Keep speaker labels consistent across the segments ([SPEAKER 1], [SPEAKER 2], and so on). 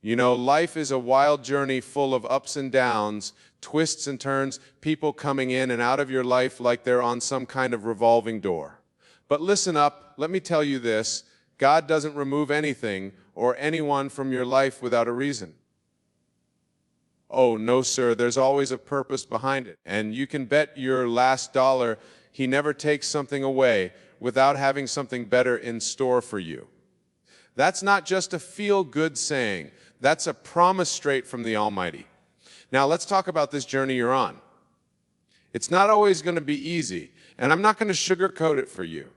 [SPEAKER 1] You know, life is a wild journey full of ups and downs, twists and turns, people coming in and out of your life like they're on some kind of revolving door. But listen up, let me tell you this, God doesn't remove anything or anyone from your life without a reason. Oh, no, sir, there's always a purpose behind it. And you can bet your last dollar He never takes something away without having something better in store for you. That's not just a feel-good saying. That's a promise straight from the Almighty. Now, let's talk about this journey you're on. It's not always going to be easy, and I'm not going to sugarcoat it for you.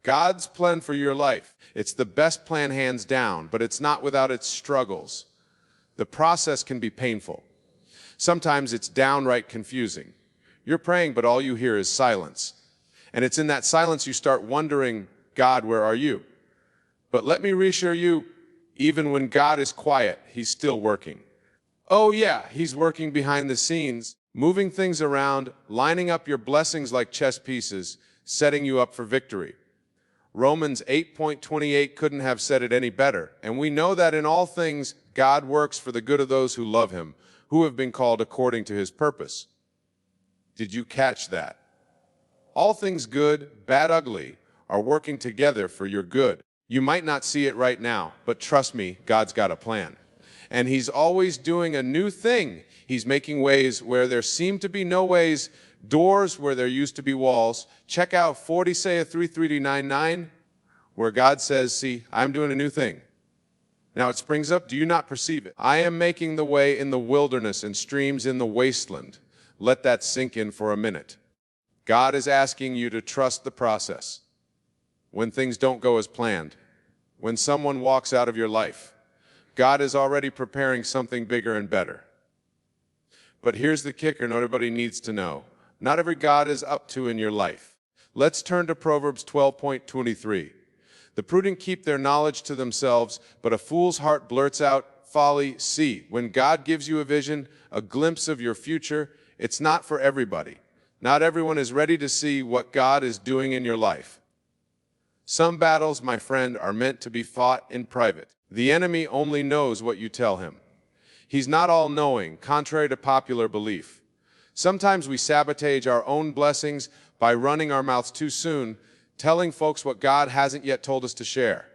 [SPEAKER 1] God's plan for your life, it's the best plan hands down, but it's not without its struggles. The process can be painful. Sometimes it's downright confusing. You're praying, but all you hear is silence. And it's in that silence you start wondering, God, where are you? But let me reassure you, even when God is quiet, He's still working. Oh yeah, He's working behind the scenes, moving things around, lining up your blessings like chess pieces, setting you up for victory. Romans 8:28 couldn't have said it any better, and we know that in all things God works for the good of those who love Him, who have been called according to His purpose. Did you catch that? All things good, bad, ugly, are working together for your good. You might not see it right now, but trust me, God's got a plan. And He's always doing a new thing. He's making ways where there seem to be no ways, doors where there used to be walls. Check out 40 Isaiah 3:99, where God says, see, I'm doing a new thing. Now it springs up, do you not perceive it? I am making the way in the wilderness and streams in the wasteland. Let that sink in for a minute. God is asking you to trust the process. When things don't go as planned, when someone walks out of your life, God is already preparing something bigger and better. But here's the kicker nobody needs to know. Not every God is up to in your life. Let's turn to Proverbs 12:23. The prudent keep their knowledge to themselves, but a fool's heart blurts out folly. See, when God gives you a vision, a glimpse of your future, it's not for everybody. Not everyone is ready to see what God is doing in your life. Some battles, my friend, are meant to be fought in private. The enemy only knows what you tell him. He's not all-knowing, contrary to popular belief. Sometimes we sabotage our own blessings by running our mouths too soon, telling folks what God hasn't yet told us to share.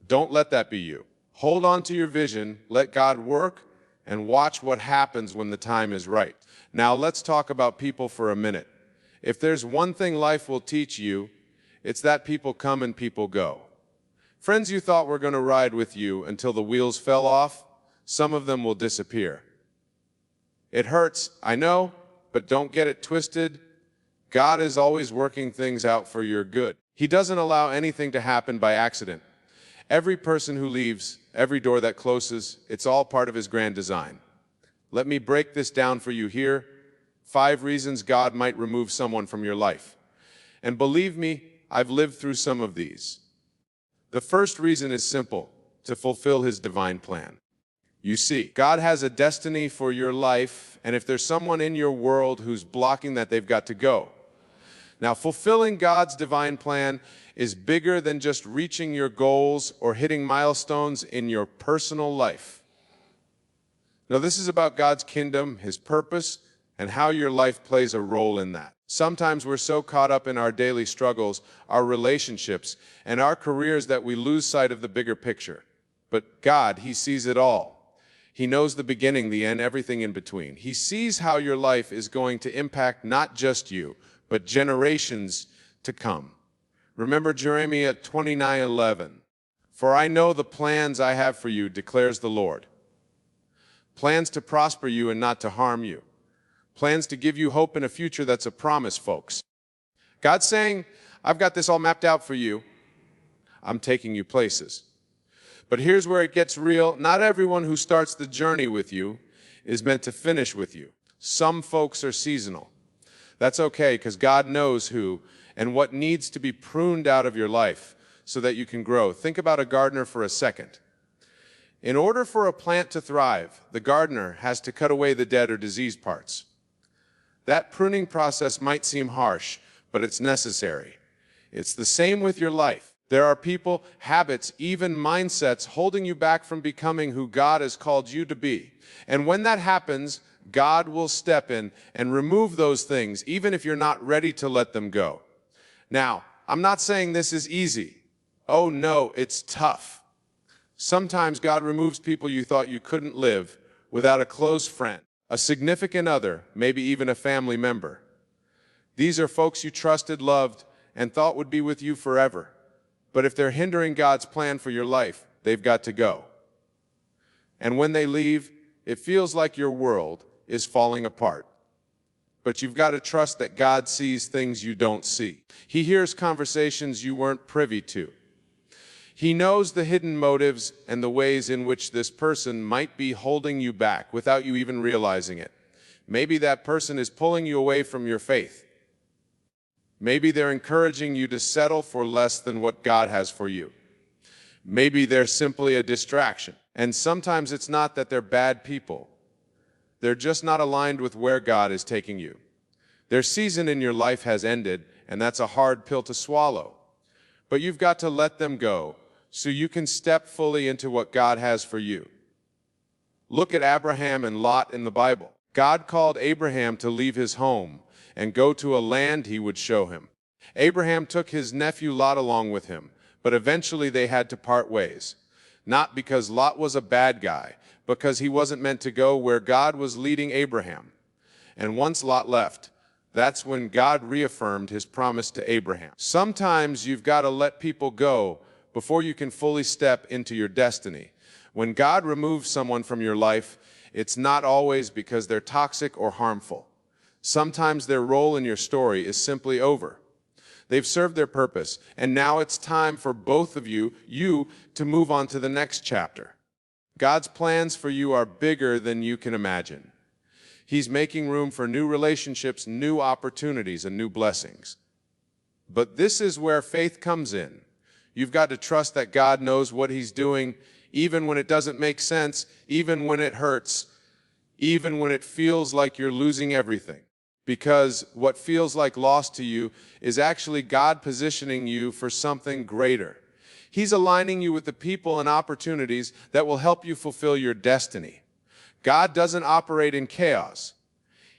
[SPEAKER 1] Don't let that be you. Hold on to your vision, let God work, and watch what happens when the time is right. Now let's talk about people for a minute. If there's one thing life will teach you, it's that people come and people go. Friends you thought were going to ride with you until the wheels fell off, some of them will disappear. It hurts, I know, but don't get it twisted. God is always working things out for your good. He doesn't allow anything to happen by accident. Every person who leaves, every door that closes, it's all part of His grand design. Let me break this down for you here. 5 reasons God might remove someone from your life. And believe me, I've lived through some of these. The first reason is simple, to fulfill His divine plan. You see, God has a destiny for your life, and if there's someone in your world who's blocking that, they've got to go. Now, fulfilling God's divine plan is bigger than just reaching your goals or hitting milestones in your personal life. Now, this is about God's kingdom, His purpose, and how your life plays a role in that. Sometimes we're so caught up in our daily struggles, our relationships, and our careers that we lose sight of the bigger picture. But God, He sees it all. He knows the beginning, the end, everything in between. He sees how your life is going to impact not just you, but generations to come. Remember Jeremiah 29:11. For I know the plans I have for you, declares the Lord. Plans to prosper you and not to harm you. Plans to give you hope in a future that's a promise, folks. God's saying, I've got this all mapped out for you. I'm taking you places. But here's where it gets real. Not everyone who starts the journey with you is meant to finish with you. Some folks are seasonal. That's okay, because God knows who and what needs to be pruned out of your life so that you can grow. Think about a gardener for a second. In order for a plant to thrive, the gardener has to cut away the dead or diseased parts. That pruning process might seem harsh, but it's necessary. It's the same with your life. There are people, habits, even mindsets holding you back from becoming who God has called you to be. And when that happens, God will step in and remove those things, even if you're not ready to let them go. Now, I'm not saying this is easy. Oh no, it's tough. Sometimes God removes people you thought you couldn't live without a close friend, a significant other, maybe even a family member. These are folks you trusted, loved, and thought would be with you forever. But if they're hindering God's plan for your life, they've got to go. And when they leave, it feels like your world is falling apart. But you've got to trust that God sees things you don't see. He hears conversations you weren't privy to. He knows the hidden motives and the ways in which this person might be holding you back without you even realizing it. Maybe that person is pulling you away from your faith. Maybe they're encouraging you to settle for less than what God has for you. Maybe they're simply a distraction. And sometimes it's not that they're bad people. They're just not aligned with where God is taking you. Their season in your life has ended, and that's a hard pill to swallow. But you've got to let them go so you can step fully into what God has for you. Look at Abraham and Lot in the Bible. God called Abraham to leave his home and go to a land he would show him. Abraham took his nephew Lot along with him, but eventually they had to part ways. Not because Lot was a bad guy, because he wasn't meant to go where God was leading Abraham. And once Lot left, that's when God reaffirmed his promise to Abraham. Sometimes you've got to let people go before you can fully step into your destiny. When God removes someone from your life, it's not always because they're toxic or harmful. Sometimes their role in your story is simply over. They've served their purpose, and now it's time for both of you to move on to the next chapter. God's plans for you are bigger than you can imagine. He's making room for new relationships, new opportunities, and new blessings. But this is where faith comes in. You've got to trust that God knows what He's doing, even when it doesn't make sense, even when it hurts, even when it feels like you're losing everything. Because what feels like loss to you is actually God positioning you for something greater. He's aligning you with the people and opportunities that will help you fulfill your destiny. God doesn't operate in chaos.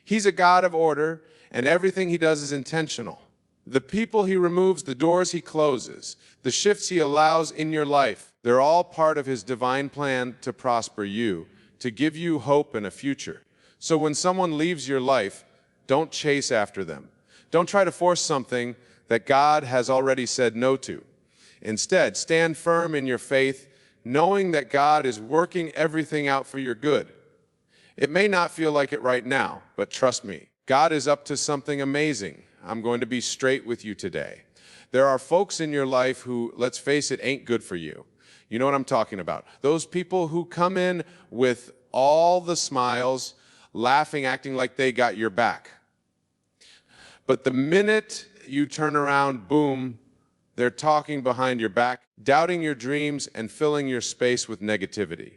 [SPEAKER 1] He's a God of order, and everything He does is intentional. The people He removes, the doors He closes, the shifts He allows in your life, they're all part of His divine plan to prosper you, to give you hope and a future. So when someone leaves your life, don't chase after them. Don't try to force something that God has already said no to. Instead, stand firm in your faith, knowing that God is working everything out for your good. It may not feel like it right now, but trust me, God is up to something amazing. I'm going to be straight with you today. There are folks in your life who, let's face it, ain't good for you. You know what I'm talking about. Those people who come in with all the smiles, laughing, acting like they got your back. But the minute you turn around, boom, they're talking behind your back, doubting your dreams and filling your space with negativity.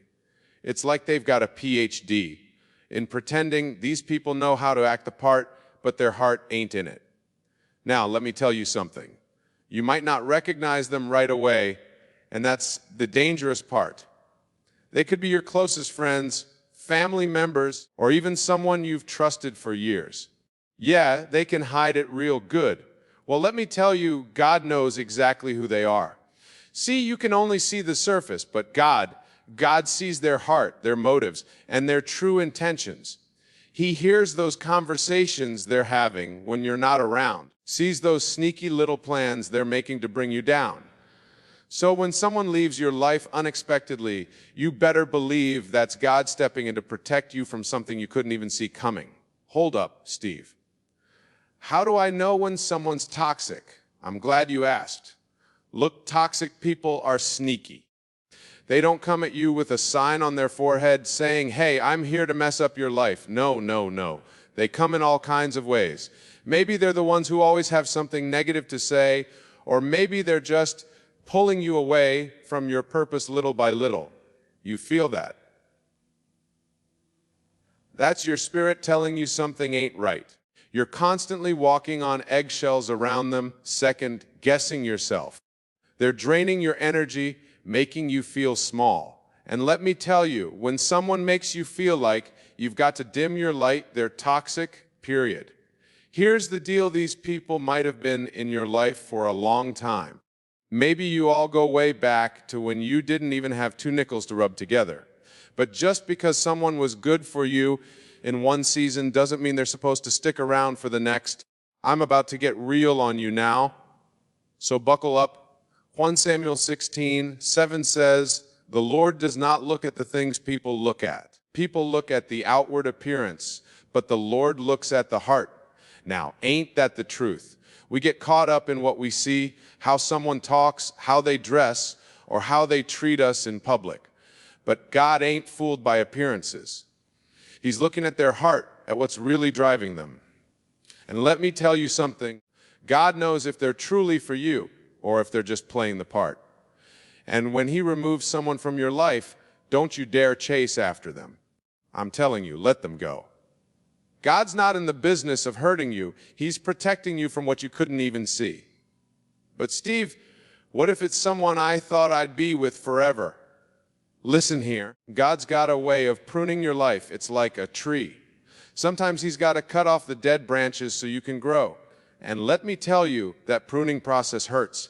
[SPEAKER 1] It's like they've got a PhD in pretending these people know how to act the part, but their heart ain't in it. Now, let me tell you something. You might not recognize them right away, and that's the dangerous part. They could be your closest friends, family members, or even someone you've trusted for years. Yeah, they can hide it real good. Well, let me tell you, God knows exactly who they are. See, you can only see the surface, but God sees their heart, their motives, and their true intentions. He hears those conversations they're having when you're not around, sees those sneaky little plans they're making to bring you down. So when someone leaves your life unexpectedly, you better believe that's God stepping in to protect you from something you couldn't even see coming. Hold up, Steve. How do I know when someone's toxic? I'm glad you asked. Look, toxic people are sneaky. They don't come at you with a sign on their forehead saying, hey, I'm here to mess up your life. No, no, no. They come in all kinds of ways. Maybe they're the ones who always have something negative to say, or maybe they're just pulling you away from your purpose little by little. You feel that. That's your spirit telling you something ain't right. You're constantly walking on eggshells around them, second-guessing yourself. They're draining your energy, making you feel small. And let me tell you, when someone makes you feel like you've got to dim your light, they're toxic, period. Here's the deal: these people might have been in your life for a long time. Maybe you all go way back to when you didn't even have two nickels to rub together. But just because someone was good for you in one season doesn't mean they're supposed to stick around for the next. I'm about to get real on you now, so buckle up. 1 Samuel 16:7 says, "The Lord does not look at the things people look at. People look at the outward appearance, but the Lord looks at the heart." Now, ain't that the truth? We get caught up in what we see, how someone talks, how they dress, or how they treat us in public. But God ain't fooled by appearances. He's looking at their heart, at what's really driving them. And let me tell you something, God knows if they're truly for you or if they're just playing the part. And when He removes someone from your life, don't you dare chase after them. I'm telling you, let them go. God's not in the business of hurting you. He's protecting you from what you couldn't even see. But Steve, what if it's someone I thought I'd be with forever? Listen here, God's got a way of pruning your life. It's like a tree. Sometimes He's got to cut off the dead branches so you can grow. And let me tell you, that pruning process hurts.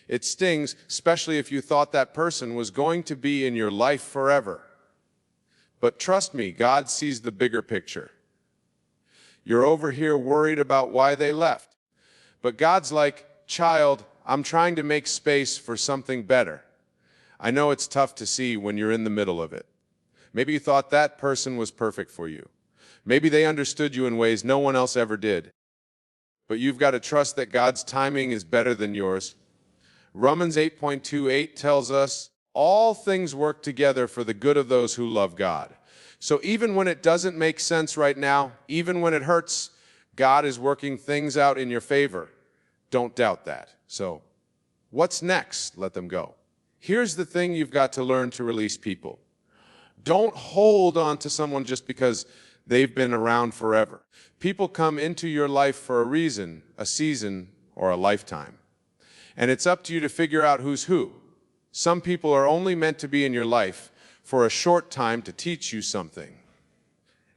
[SPEAKER 1] It stings, especially if you thought that person was going to be in your life forever. But trust me, God sees the bigger picture. You're over here worried about why they left. But God's like, child, I'm trying to make space for something better. I know it's tough to see when you're in the middle of it. Maybe you thought that person was perfect for you. Maybe they understood you in ways no one else ever did. But you've got to trust that God's timing is better than yours. Romans 8:28 tells us, all things work together for the good of those who love God. So even when it doesn't make sense right now, even when it hurts, God is working things out in your favor. Don't doubt that. So what's next? Let them go. Here's the thing you've got to learn to release people. Don't hold on to someone just because they've been around forever. People come into your life for a reason, a season, or a lifetime. And it's up to you to figure out who's who. Some people are only meant to be in your life for a short time to teach you something.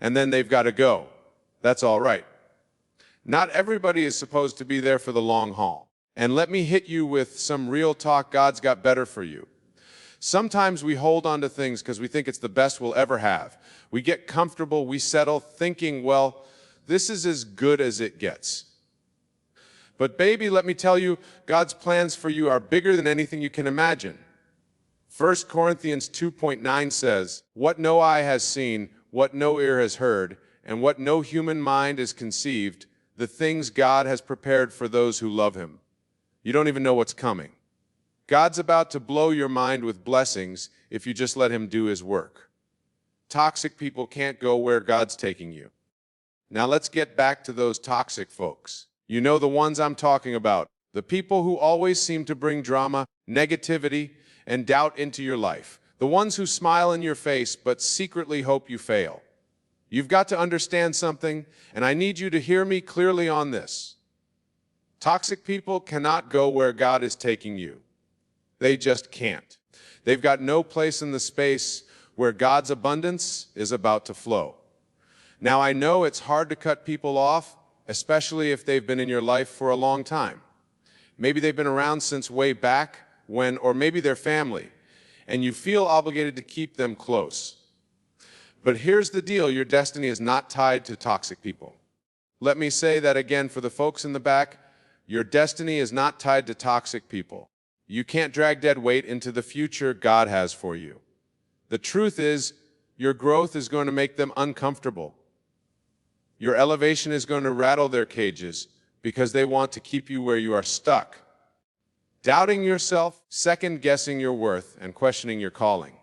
[SPEAKER 1] And then they've got to go. That's all right. Not everybody is supposed to be there for the long haul. And let me hit you with some real talk. God's got better for you. Sometimes we hold on to things because we think it's the best we'll ever have. We get comfortable, we settle, thinking, well, this is as good as it gets. But baby, let me tell you, God's plans for you are bigger than anything you can imagine. 1 Corinthians 2:9 says, "What no eye has seen, what no ear has heard, and what no human mind has conceived, the things God has prepared for those who love Him." You don't even know what's coming. God's about to blow your mind with blessings if you just let Him do His work. Toxic people can't go where God's taking you. Now let's get back to those toxic folks. You know the ones I'm talking about. The people who always seem to bring drama, negativity, and doubt into your life. The ones who smile in your face but secretly hope you fail. You've got to understand something, and I need you to hear me clearly on this. Toxic people cannot go where God is taking you. They just can't. They've got no place in the space where God's abundance is about to flow. Now, I know it's hard to cut people off, especially if they've been in your life for a long time. Maybe they've been around since way back when, or maybe they're family, and you feel obligated to keep them close. But here's the deal, your destiny is not tied to toxic people. Let me say that again for the folks in the back, your destiny is not tied to toxic people. You can't drag dead weight into the future God has for you. The truth is, your growth is going to make them uncomfortable. Your elevation is going to rattle their cages because they want to keep you where you are stuck. Doubting yourself, second-guessing your worth, and questioning your calling.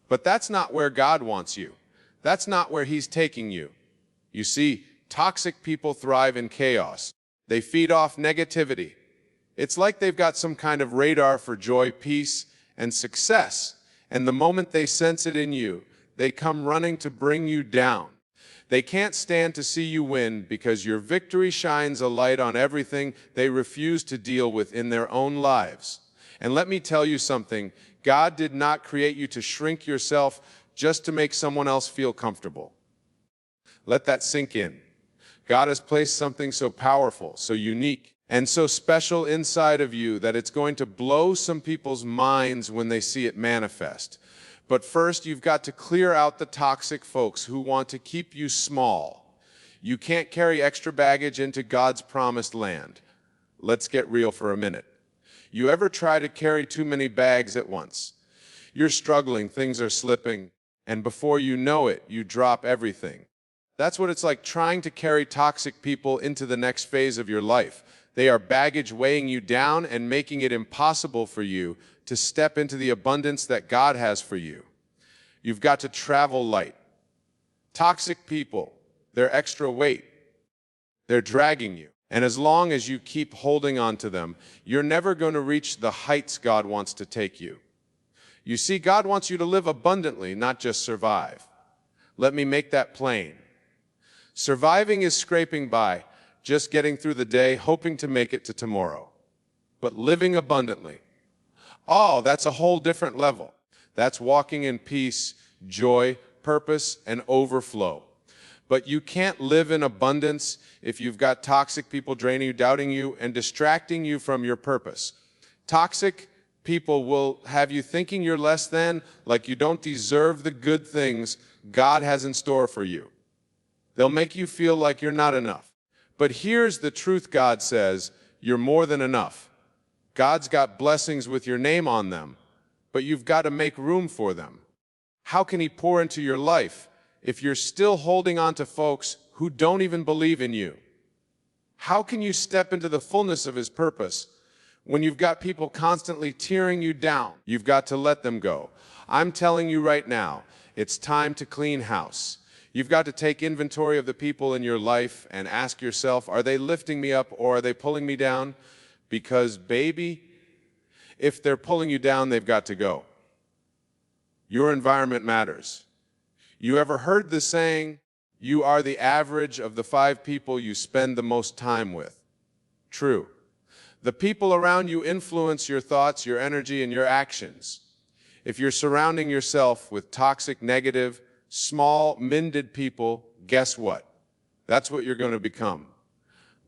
[SPEAKER 1] But that's not where God wants you. That's not where He's taking you. You see, toxic people thrive in chaos. They feed off negativity. It's like they've got some kind of radar for joy, peace, and success. And the moment they sense it in you, they come running to bring you down. They can't stand to see you win because your victory shines a light on everything they refuse to deal with in their own lives. And let me tell you something, God did not create you to shrink yourself just to make someone else feel comfortable. Let that sink in. God has placed something so powerful, so unique, and so special inside of you that it's going to blow some people's minds when they see it manifest. But first, you've got to clear out the toxic folks who want to keep you small. You can't carry extra baggage into God's promised land. Let's get real for a minute. You ever try to carry too many bags at once? You're struggling, things are slipping, and before you know it, you drop everything. That's what it's like trying to carry toxic people into the next phase of your life. They are baggage weighing you down and making it impossible for you to step into the abundance that God has for you. You've got to travel light. Toxic people, they're extra weight. They're dragging you. And as long as you keep holding on to them, you're never going to reach the heights God wants to take you. You see, God wants you to live abundantly, not just survive. Let me make that plain. Surviving is scraping by, just getting through the day, hoping to make it to tomorrow. But living abundantly, oh, that's a whole different level. That's walking in peace, joy, purpose, and overflow. But you can't live in abundance if you've got toxic people draining you, doubting you, and distracting you from your purpose. Toxic people will have you thinking you're less than, like you don't deserve the good things God has in store for you. They'll make you feel like you're not enough. But here's the truth. God says, you're more than enough. God's got blessings with your name on them, but you've got to make room for them. How can He pour into your life if you're still holding on to folks who don't even believe in you? How can you step into the fullness of His purpose when you've got people constantly tearing you down? You've got to let them go. I'm telling you right now, it's time to clean house. You've got to take inventory of the people in your life and ask yourself, are they lifting me up or are they pulling me down? Because, baby, if they're pulling you down, they've got to go. Your environment matters. You ever heard the saying, you are the average of the 5 people you spend the most time with? True. The people around you influence your thoughts, your energy, and your actions. If you're surrounding yourself with toxic, negative, small-minded people, guess what? That's what you're going to become.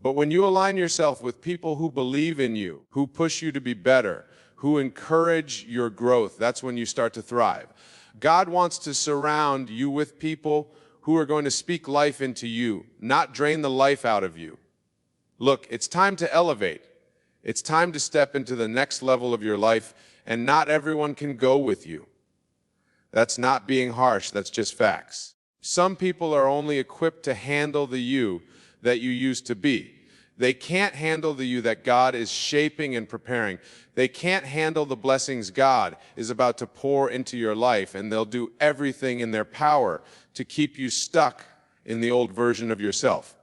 [SPEAKER 1] But when you align yourself with people who believe in you, who push you to be better, who encourage your growth, that's when you start to thrive. God wants to surround you with people who are going to speak life into you, not drain the life out of you. Look, it's time to elevate. It's time to step into the next level of your life, and not everyone can go with you. That's not being harsh, that's just facts. Some people are only equipped to handle the you that you used to be. They can't handle the you that God is shaping and preparing. They can't handle the blessings God is about to pour into your life, and they'll do everything in their power to keep you stuck in the old version of yourself.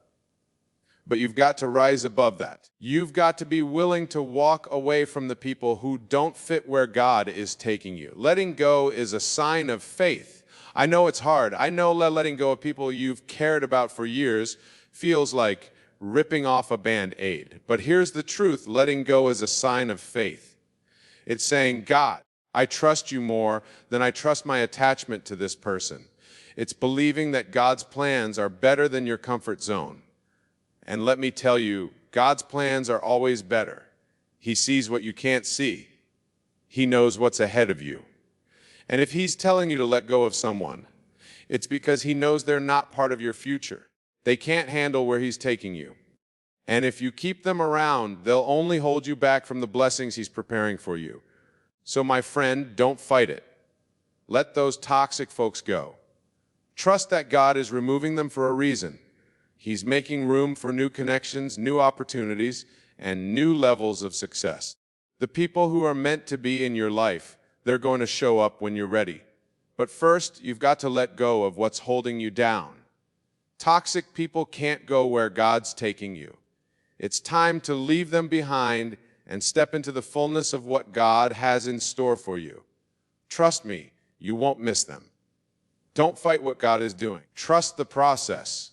[SPEAKER 1] But you've got to rise above that. You've got to be willing to walk away from the people who don't fit where God is taking you. Letting go is a sign of faith. I know it's hard. I know letting go of people you've cared about for years feels like ripping off a Band-Aid. But here's the truth. Letting go is a sign of faith. It's saying, God, I trust you more than I trust my attachment to this person. It's believing that God's plans are better than your comfort zone. And let me tell you, God's plans are always better. He sees what you can't see. He knows what's ahead of you. And if He's telling you to let go of someone, it's because He knows they're not part of your future. They can't handle where He's taking you. And if you keep them around, they'll only hold you back from the blessings He's preparing for you. So my friend, don't fight it. Let those toxic folks go. Trust that God is removing them for a reason. He's making room for new connections, new opportunities, and new levels of success. The people who are meant to be in your life, they're going to show up when you're ready. But first, you've got to let go of what's holding you down. Toxic people can't go where God's taking you. It's time to leave them behind and step into the fullness of what God has in store for you. Trust me, you won't miss them. Don't fight what God is doing. Trust the process.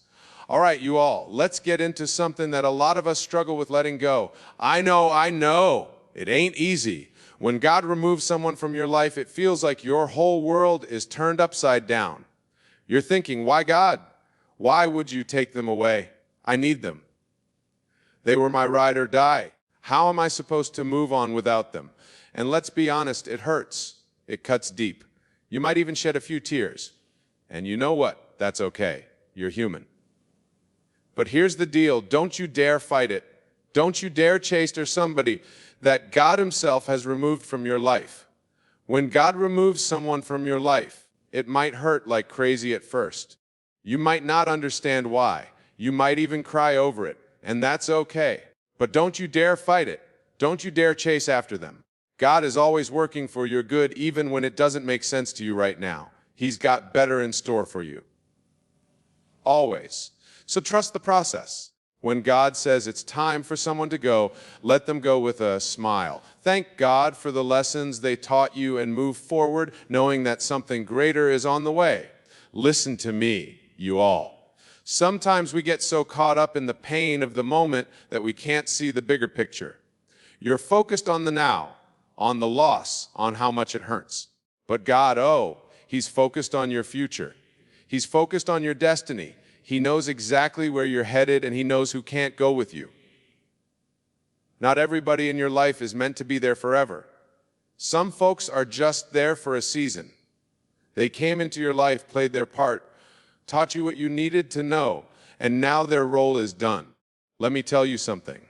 [SPEAKER 1] All right, you all, let's get into something that a lot of us struggle with letting go. I know, it ain't easy. When God removes someone from your life, it feels like your whole world is turned upside down. You're thinking, why God? Why would you take them away? I need them. They were my ride or die. How am I supposed to move on without them? And let's be honest, it hurts. It cuts deep. You might even shed a few tears. And you know what? That's okay. You're human. But here's the deal. Don't you dare fight it. Don't you dare chase after somebody that God himself has removed from your life. When God removes someone from your life, it might hurt like crazy at first. You might not understand why. You might even cry over it, and that's okay. But don't you dare fight it. Don't you dare chase after them. God is always working for your good, even when it doesn't make sense to you right now. He's got better in store for you. Always. So trust the process. When God says it's time for someone to go, let them go with a smile. Thank God for the lessons they taught you and move forward, knowing that something greater is on the way. Listen to me, you all. Sometimes we get so caught up in the pain of the moment that we can't see the bigger picture. You're focused on the now, on the loss, on how much it hurts. But God, He's focused on your future. He's focused on your destiny. He knows exactly where you're headed, and He knows who can't go with you. Not everybody in your life is meant to be there forever. Some folks are just there for a season. They came into your life, played their part, taught you what you needed to know, and now their role is done. Let me tell you something.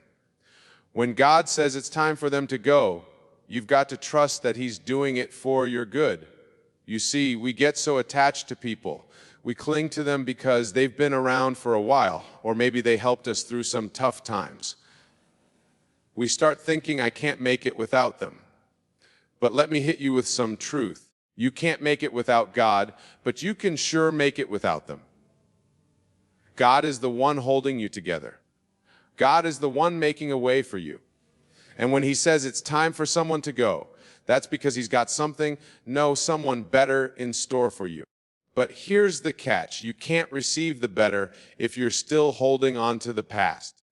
[SPEAKER 1] When God says it's time for them to go, you've got to trust that He's doing it for your good. You see, we get so attached to people. We cling to them because they've been around for a while, or maybe they helped us through some tough times. We start thinking, I can't make it without them. But let me hit you with some truth. You can't make it without God, but you can sure make it without them. God is the one holding you together. God is the one making a way for you. And when He says it's time for someone to go, that's because He's got someone better in store for you. But here's the catch. You can't receive the better if you're still holding on to the past.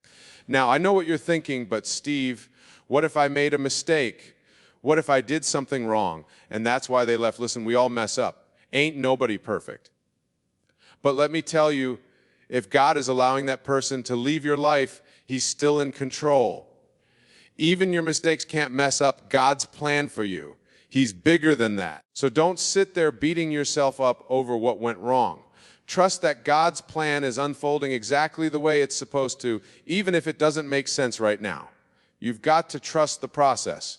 [SPEAKER 1] Now, I know what you're thinking, but Steve, what if I made a mistake? What if I did something wrong? And that's why they left. Listen, we all mess up. Ain't nobody perfect. But let me tell you, if God is allowing that person to leave your life, He's still in control. Even your mistakes can't mess up God's plan for you. He's bigger than that. So don't sit there beating yourself up over what went wrong. Trust that God's plan is unfolding exactly the way it's supposed to, even if it doesn't make sense right now. You've got to trust the process.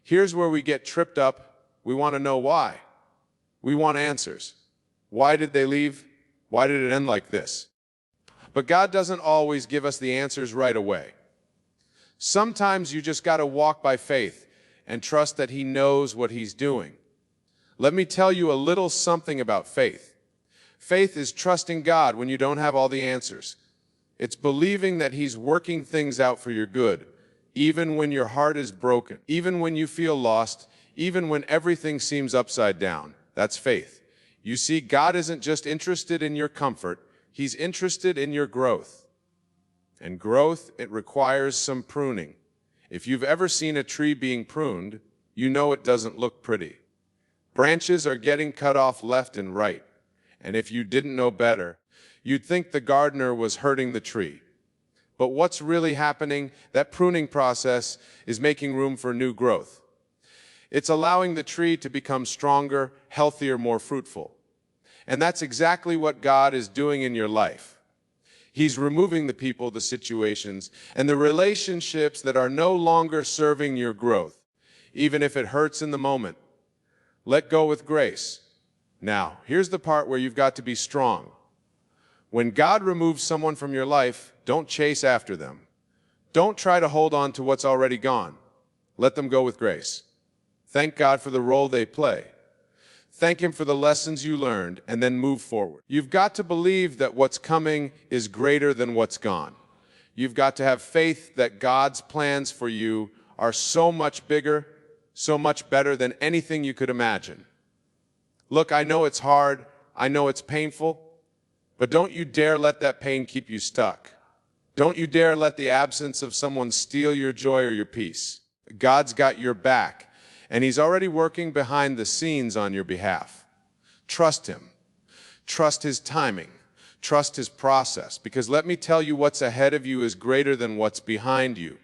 [SPEAKER 1] Here's where we get tripped up. We want to know why. We want answers. Why did they leave? Why did it end like this? But God doesn't always give us the answers right away. Sometimes you just got to walk by faith and trust that He knows what He's doing. Let me tell you a little something about faith. Faith is trusting God when you don't have all the answers. It's believing that He's working things out for your good, even when your heart is broken, even when you feel lost, even when everything seems upside down. That's faith. You see, God isn't just interested in your comfort, He's interested in your growth. And growth, it requires some pruning. If you've ever seen a tree being pruned, you know it doesn't look pretty. Branches are getting cut off left and right. And if you didn't know better, you'd think the gardener was hurting the tree. But what's really happening, that pruning process is making room for new growth. It's allowing the tree to become stronger, healthier, more fruitful. And that's exactly what God is doing in your life. He's removing the people, the situations, and the relationships that are no longer serving your growth, even if it hurts in the moment. Let go with grace. Now, here's the part where you've got to be strong. When God removes someone from your life, don't chase after them. Don't try to hold on to what's already gone. Let them go with grace. Thank God for the role they play. Thank Him for the lessons you learned, and then move forward. You've got to believe that what's coming is greater than what's gone. You've got to have faith that God's plans for you are so much bigger, so much better than anything you could imagine. Look, I know it's hard, I know it's painful, but don't you dare let that pain keep you stuck. Don't you dare let the absence of someone steal your joy or your peace. God's got your back. and He's already working behind the scenes on your behalf. Trust Him. Trust His timing. Trust His process, because let me tell you, what's ahead of you is greater than what's behind you.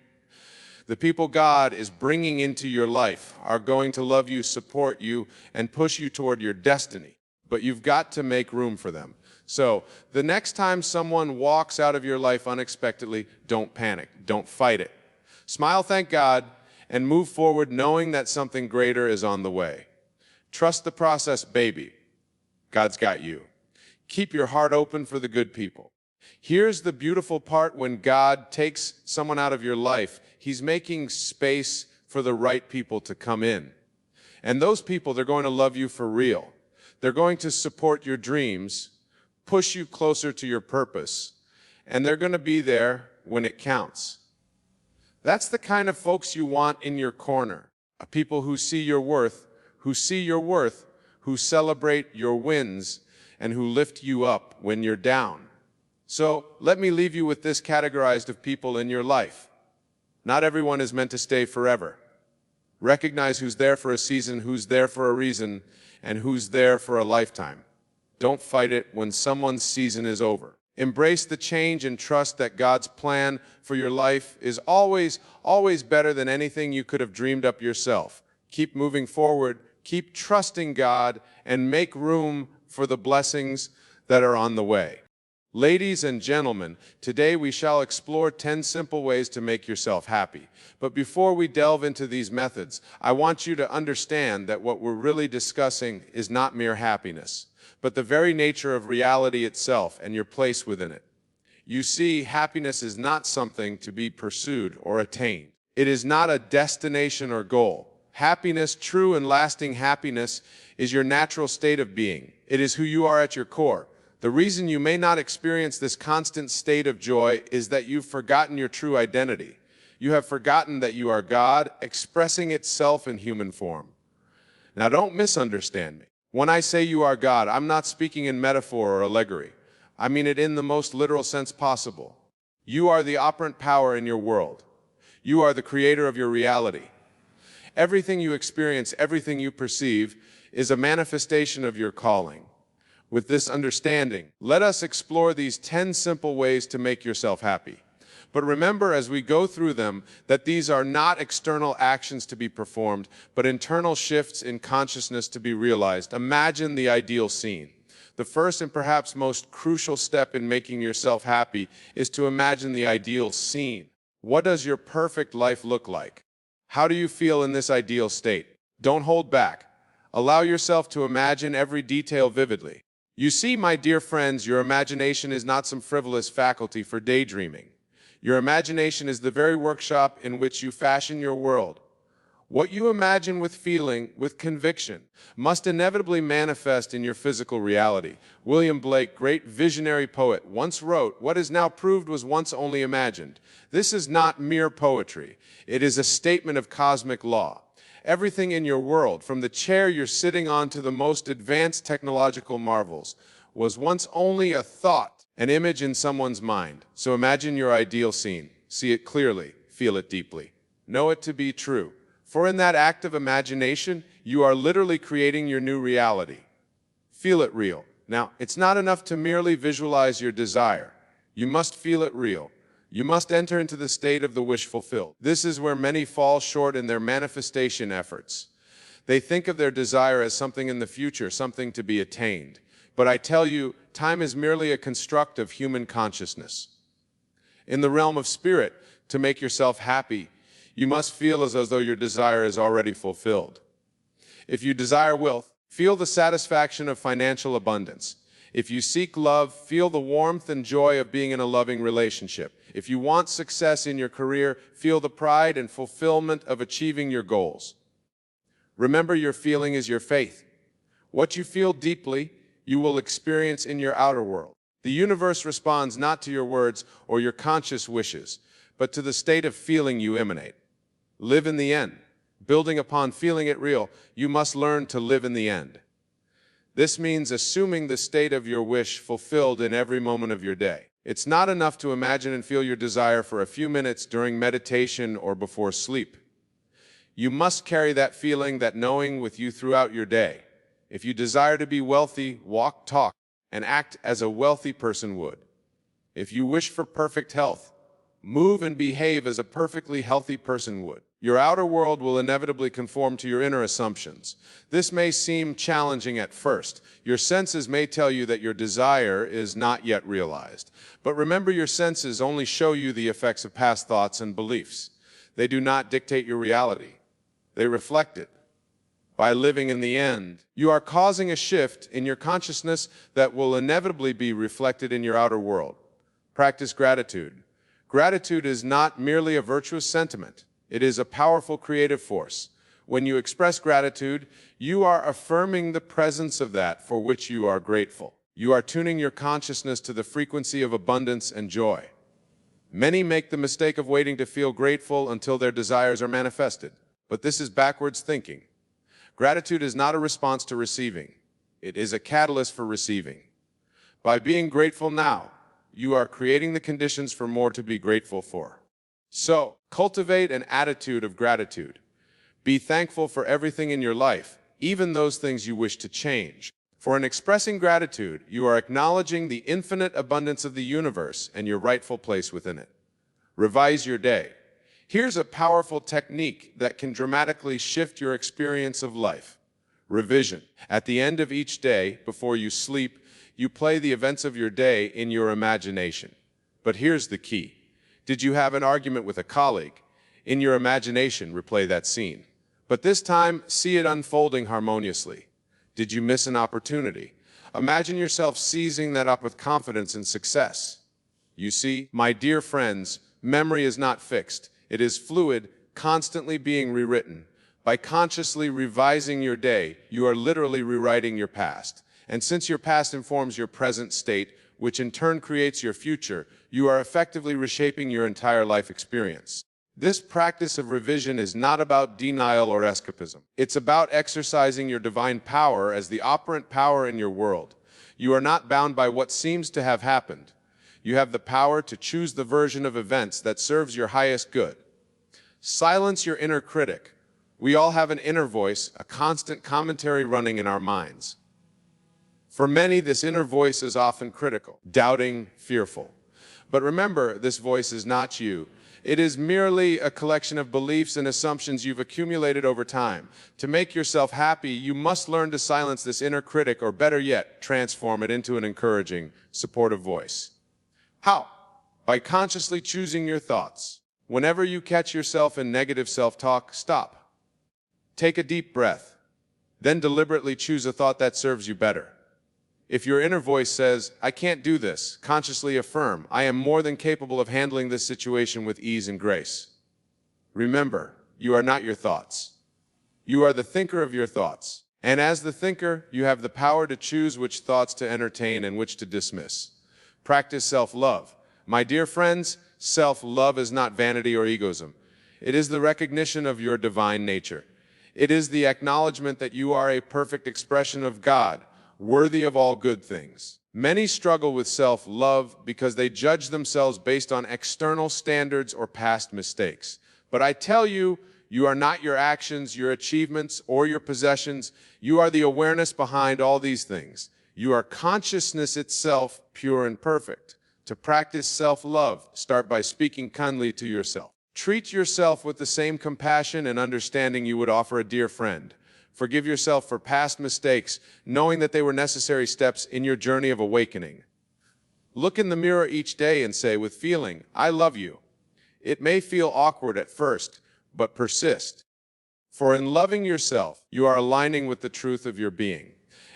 [SPEAKER 1] The people God is bringing into your life are going to love you, support you, and push you toward your destiny. But you've got to make room for them. So, the next time someone walks out of your life unexpectedly, don't panic. Don't fight it. Smile, thank God, and move forward knowing that something greater is on the way. Trust the process, baby. God's got you. Keep your heart open for the good people. Here's the beautiful part: when God takes someone out of your life, He's making space for the right people to come in. And those people, they're going to love you for real. They're going to support your dreams, push you closer to your purpose, and they're going to be there when it counts. That's the kind of folks you want in your corner. People who see your worth, who celebrate your wins, and who lift you up when you're down. So let me leave you with this categorized of people in your life. Not everyone is meant to stay forever. Recognize who's there for a season, who's there for a reason, and who's there for a lifetime. Don't fight it when someone's season is over. Embrace the change and trust that God's plan for your life is always better than anything you could have dreamed up yourself. Keep moving forward, keep trusting God, and make room for the blessings that are on the way. Ladies and gentlemen, today we shall explore 10 simple ways to make yourself happy. But before we delve into these methods, I want you to understand that what we're really discussing is not mere happiness, but the very nature of reality itself and your place within it. You see, happiness is not something to be pursued or attained. It is not a destination or goal. Happiness, true and lasting happiness, is your natural state of being. It is who you are at your core. The reason you may not experience this constant state of joy is that you've forgotten your true identity. You have forgotten that you are God, expressing itself in human form. Now, don't misunderstand me. When I say you are God, I'm not speaking in metaphor or allegory. I mean it in the most literal sense possible. You are the operant power in your world. You are the creator of your reality. Everything you experience, everything you perceive, is a manifestation of your calling. With this understanding, let us explore these 10 simple ways to make yourself happy. But remember, as we go through them, that these are not external actions to be performed, but internal shifts in consciousness to be realized. Imagine the ideal scene. The first and perhaps most crucial step in making yourself happy is to imagine the ideal scene. What does your perfect life look like? How do you feel in this ideal state? Don't hold back. Allow yourself to imagine every detail vividly. You see, my dear friends, your imagination is not some frivolous faculty for daydreaming. Your imagination is the very workshop in which you fashion your world. What you imagine with feeling, with conviction, must inevitably manifest in your physical reality. William Blake, great visionary poet, once wrote, "What is now proved was once only imagined." This is not mere poetry. It is a statement of cosmic law. Everything in your world, from the chair you're sitting on to the most advanced technological marvels, was once only a thought, an image in someone's mind. So imagine your ideal scene. See it clearly, feel it deeply. Know it to be true. For in that act of imagination, you are literally creating your new reality. Feel it real. Now, it's not enough to merely visualize your desire. You must feel it real. You must enter into the state of the wish fulfilled. This is where many fall short in their manifestation efforts. They think of their desire as something in the future, something to be attained. But I tell you, time is merely a construct of human consciousness. In the realm of spirit, to make yourself happy, you must feel as though your desire is already fulfilled. If you desire wealth, feel the satisfaction of financial abundance. If you seek love, feel the warmth and joy of being in a loving relationship. If you want success in your career, feel the pride and fulfillment of achieving your goals. Remember, your feeling is your faith. What you feel deeply, you will experience in your outer world. The universe responds not to your words or your conscious wishes, but to the state of feeling you emanate. Live in the end. Building upon feeling it real, you must learn to live in the end. This means assuming the state of your wish fulfilled in every moment of your day. It's not enough to imagine and feel your desire for a few minutes during meditation or before sleep. You must carry that feeling, that knowing with you throughout your day. If you desire to be wealthy, walk, talk, and act as a wealthy person would. If you wish for perfect health, move and behave as a perfectly healthy person would. Your outer world will inevitably conform to your inner assumptions. This may seem challenging at first. Your senses may tell you that your desire is not yet realized. But remember, your senses only show you the effects of past thoughts and beliefs. They do not dictate your reality. They reflect it. By living in the end, you are causing a shift in your consciousness that will inevitably be reflected in your outer world. Practice gratitude. Gratitude is not merely a virtuous sentiment. It is a powerful creative force. When you express gratitude, you are affirming the presence of that for which you are grateful. You are tuning your consciousness to the frequency of abundance and joy. Many make the mistake of waiting to feel grateful until their desires are manifested. But this is backwards thinking. Gratitude is not a response to receiving. It is a catalyst for receiving. By being grateful now, you are creating the conditions for more to be grateful for. So, cultivate an attitude of gratitude. Be thankful for everything in your life, even those things you wish to change. For in expressing gratitude, you are acknowledging the infinite abundance of the universe and your rightful place within it. Revise your day. Here's a powerful technique that can dramatically shift your experience of life. Revision. At the end of each day, before you sleep, you play the events of your day in your imagination. But here's the key. Did you have an argument with a colleague? In your imagination, replay that scene. But this time, see it unfolding harmoniously. Did you miss an opportunity? Imagine yourself seizing that up with confidence and success. You see, my dear friends, memory is not fixed. It is fluid, constantly being rewritten. By consciously revising your day, you are literally rewriting your past. And since your past informs your present state, which in turn creates your future, you are effectively reshaping your entire life experience. This practice of revision is not about denial or escapism. It's about exercising your divine power as the operant power in your world. You are not bound by what seems to have happened. You have the power to choose the version of events that serves your highest good. Silence your inner critic. We all have an inner voice, a constant commentary running in our minds. For many, this inner voice is often critical, doubting, fearful. But remember, this voice is not you. It is merely a collection of beliefs and assumptions you've accumulated over time. To make yourself happy, you must learn to silence this inner critic, or better yet, transform it into an encouraging, supportive voice. How? By consciously choosing your thoughts. Whenever you catch yourself in negative self-talk, stop. Take a deep breath. Then deliberately choose a thought that serves you better. If your inner voice says, "I can't do this," consciously affirm, "I am more than capable of handling this situation with ease and grace." Remember, you are not your thoughts. You are the thinker of your thoughts. And as the thinker, you have the power to choose which thoughts to entertain and which to dismiss. Practice self-love. My dear friends, self-love is not vanity or egoism. It is the recognition of your divine nature. It is the acknowledgement that you are a perfect expression of God, worthy of all good things. Many struggle with self-love because they judge themselves based on external standards or past mistakes. But I tell you, you are not your actions, your achievements, or your possessions. You are the awareness behind all these things. You are consciousness itself, pure and perfect. To practice self-love, start by speaking kindly to yourself. Treat yourself with the same compassion and understanding you would offer a dear friend. Forgive yourself for past mistakes, knowing that they were necessary steps in your journey of awakening. Look in the mirror each day and say with feeling, "I love you." It may feel awkward at first, but persist. For in loving yourself, you are aligning with the truth of your being.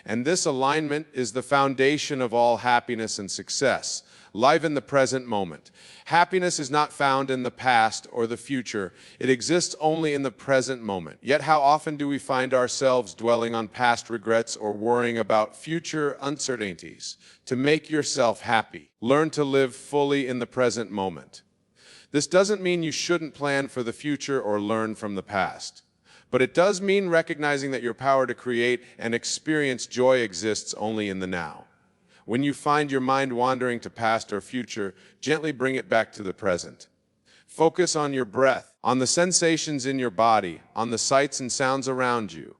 [SPEAKER 1] And this alignment is the foundation of all happiness and success. Live in the present moment. Happiness is not found in the past or the future. It exists only in the present moment. Yet how often do we find ourselves dwelling on past regrets or worrying about future uncertainties? To make yourself happy, learn to live fully in the present moment. This doesn't mean you shouldn't plan for the future or learn from the past. But it does mean recognizing that your power to create and experience joy exists only in the now. When you find your mind wandering to past or future, gently bring it back to the present. Focus on your breath, on the sensations in your body, on the sights and sounds around you.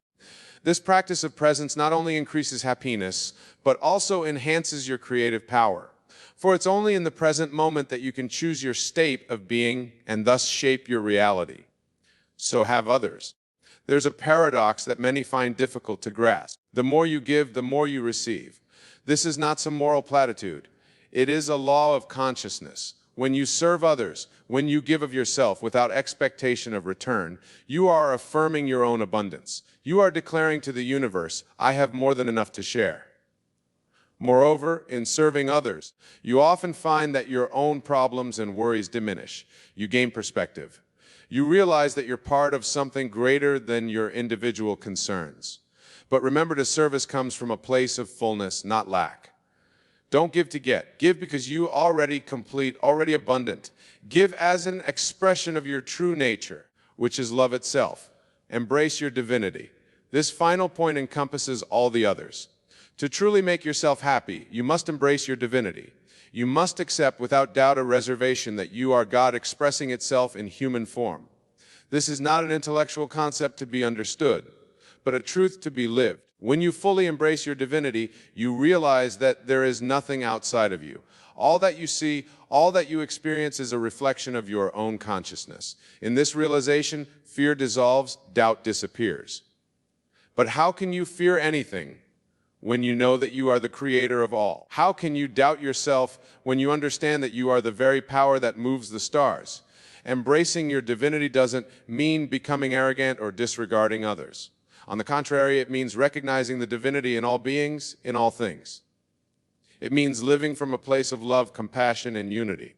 [SPEAKER 1] This practice of presence not only increases happiness, but also enhances your creative power. For it's only in the present moment that you can choose your state of being and thus shape your reality. So have others. There's a paradox that many find difficult to grasp. The more you give, the more you receive. This is not some moral platitude. It is a law of consciousness. When you serve others, when you give of yourself without expectation of return, you are affirming your own abundance. You are declaring to the universe, I have more than enough to share. Moreover, in serving others, you often find that your own problems and worries diminish. You gain perspective. You realize that you're part of something greater than your individual concerns. But remember, the service comes from a place of fullness, not lack. Don't give to get. Give because you already complete, already abundant. Give as an expression of your true nature, which is love itself. Embrace your divinity. This final point encompasses all the others. To truly make yourself happy, you must embrace your divinity. You must accept without doubt or reservation that you are God expressing itself in human form. This is not an intellectual concept to be understood, but a truth to be lived. When you fully embrace your divinity, you realize that there is nothing outside of you. All that you see, all that you experience is a reflection of your own consciousness. In this realization, fear dissolves, doubt disappears. But how can you fear anything when you know that you are the creator of all? How can you doubt yourself when you understand that you are the very power that moves the stars? Embracing your divinity doesn't mean becoming arrogant or disregarding others. On the contrary, it means recognizing the divinity in all beings, in all things. It means living from a place of love, compassion, and unity.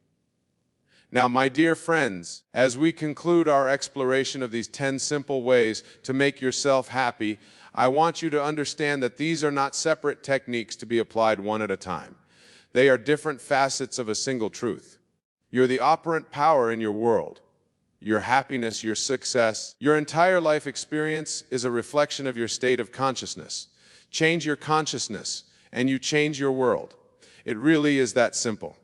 [SPEAKER 1] Now, my dear friends, as we conclude our exploration of these 10 simple ways to make yourself happy, I want you to understand that these are not separate techniques to be applied one at a time. They are different facets of a single truth. You're the operant power in your world. Your happiness, your success, your entire life experience is a reflection of your state of consciousness. Change your consciousness, and you change your world. It really is that simple.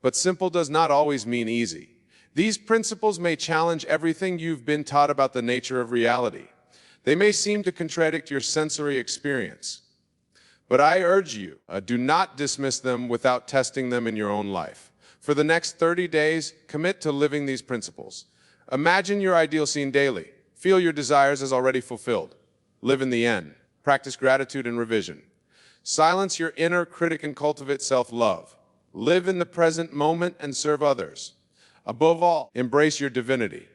[SPEAKER 1] But simple does not always mean easy. These principles may challenge everything you've been taught about the nature of reality. They may seem to contradict your sensory experience. But I urge you, do not dismiss them without testing them in your own life. For the next 30 days, commit to living these principles. Imagine your ideal scene daily. Feel your desires as already fulfilled. Live in the end. Practice gratitude and revision. Silence your inner critic and cultivate self-love. Live in the present moment and serve others. Above all, embrace your divinity.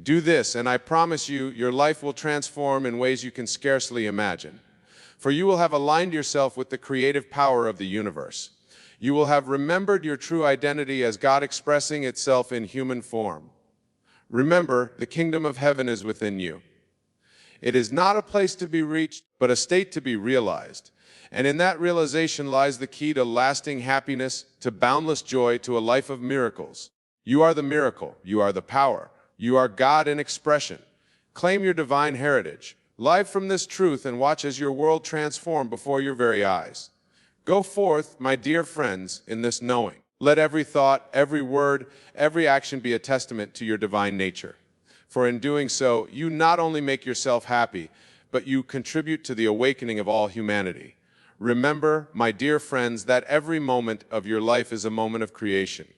[SPEAKER 1] Do this, and I promise you, your life will transform in ways you can scarcely imagine. For you will have aligned yourself with the creative power of the universe. You will have remembered your true identity as God expressing itself in human form. Remember, the kingdom of heaven is within you. It is not a place to be reached, but a state to be realized. And in that realization lies the key to lasting happiness, to boundless joy, to a life of miracles. You are the miracle. You are the power. You are God in expression. Claim your divine heritage. Live from this truth and watch as your world transform before your very eyes. Go forth, my dear friends, in this knowing. Let every thought, every word, every action be a testament to your divine nature. For in doing so, you not only make yourself happy, but you contribute to the awakening of all humanity. Remember, my dear friends, that every moment of your life is a moment of creation.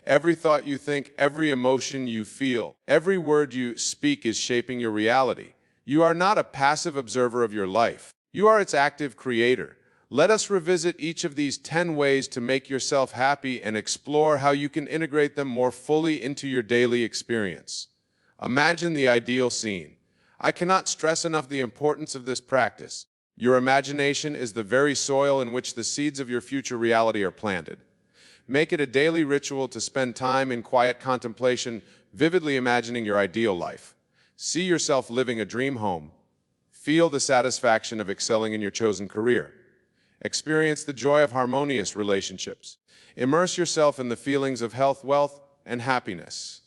[SPEAKER 1] Every thought you think, every emotion you feel, every word you speak is shaping your reality. You are not a passive observer of your life. You are its active creator. Let us revisit each of these 10 ways to make yourself happy and explore how you can integrate them more fully into your daily experience. Imagine the ideal scene. I cannot stress enough the importance of this practice. Your imagination is the very soil in which the seeds of your future reality are planted. Make it a daily ritual to spend time in quiet contemplation, vividly imagining your ideal life. See yourself living a dream home. Feel the satisfaction of excelling in your chosen career. Experience the joy of harmonious relationships. Immerse yourself in the feelings of health, wealth, and happiness.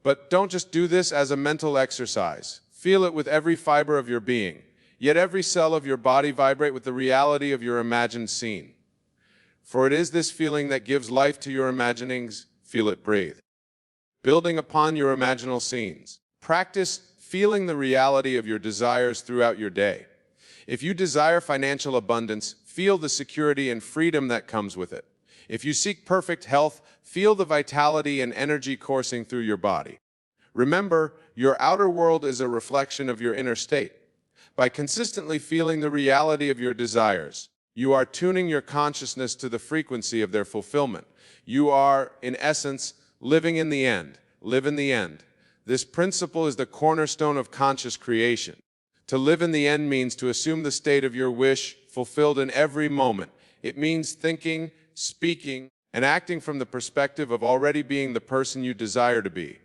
[SPEAKER 1] But don't just do this as a mental exercise. Feel it with every fiber of your being. Yet every cell of your body vibrate with the reality of your imagined scene. For it is this feeling that gives life to your imaginings. Feel it breathe. building upon your imaginal scenes. Practice feeling the reality of your desires throughout your day. If you desire financial abundance, feel the security and freedom that comes with it. If you seek perfect health, feel the vitality and energy coursing through your body. Remember, your outer world is a reflection of your inner state. By consistently feeling the reality of your desires, you are tuning your consciousness to the frequency of their fulfillment. You are, in essence, living in the end. Live in the end. This principle is the cornerstone of conscious creation. To live in the end means to assume the state of your wish fulfilled in every moment. It means thinking, speaking, and acting from the perspective of already being the person you desire to be.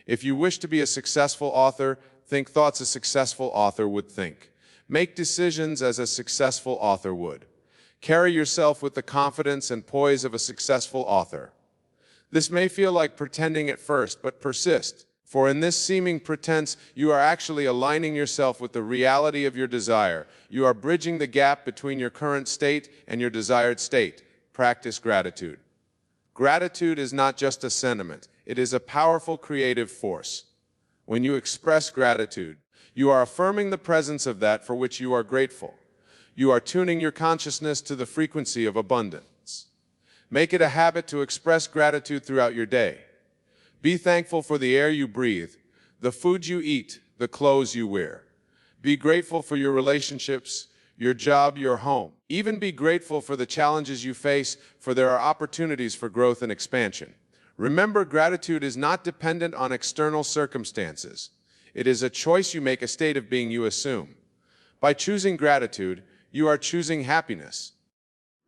[SPEAKER 1] If you wish to be a successful author, think thoughts a successful author would think. Make decisions as a successful author would. Carry yourself with the confidence and poise of a successful author. This may feel like pretending at first, but persist. For in this seeming pretense, you are actually aligning yourself with the reality of your desire. You are bridging the gap between your current state and your desired state. Practice gratitude. Gratitude is not just a sentiment. It is a powerful creative force. When you express gratitude, you are affirming the presence of that for which you are grateful. You are tuning your consciousness to the frequency of abundance. Make it a habit to express gratitude throughout your day. Be thankful for the air you breathe, the food you eat, the clothes you wear. Be grateful for your relationships, your job, your home. Even be grateful for the challenges you face, for there are opportunities for growth and expansion. Remember, gratitude is not dependent on external circumstances. It is a choice you make, a state of being you assume. By choosing gratitude, you are choosing happiness.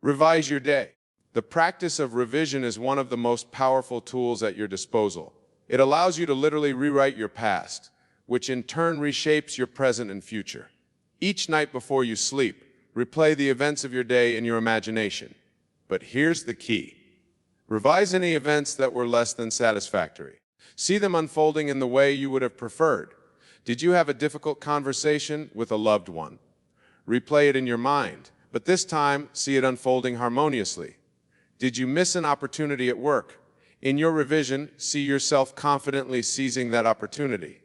[SPEAKER 1] Revise your day. The practice of revision is one of the most powerful tools at your disposal. It allows you to literally rewrite your past, which in turn reshapes your present and future. Each night before you sleep, replay the events of your day in your imagination. But here's the key. Revise any events that were less than satisfactory. See them unfolding in the way you would have preferred. Did you have a difficult conversation with a loved one? Replay it in your mind, but this time see it unfolding harmoniously. Did you miss an opportunity at work? In your revision, see yourself confidently seizing that opportunity.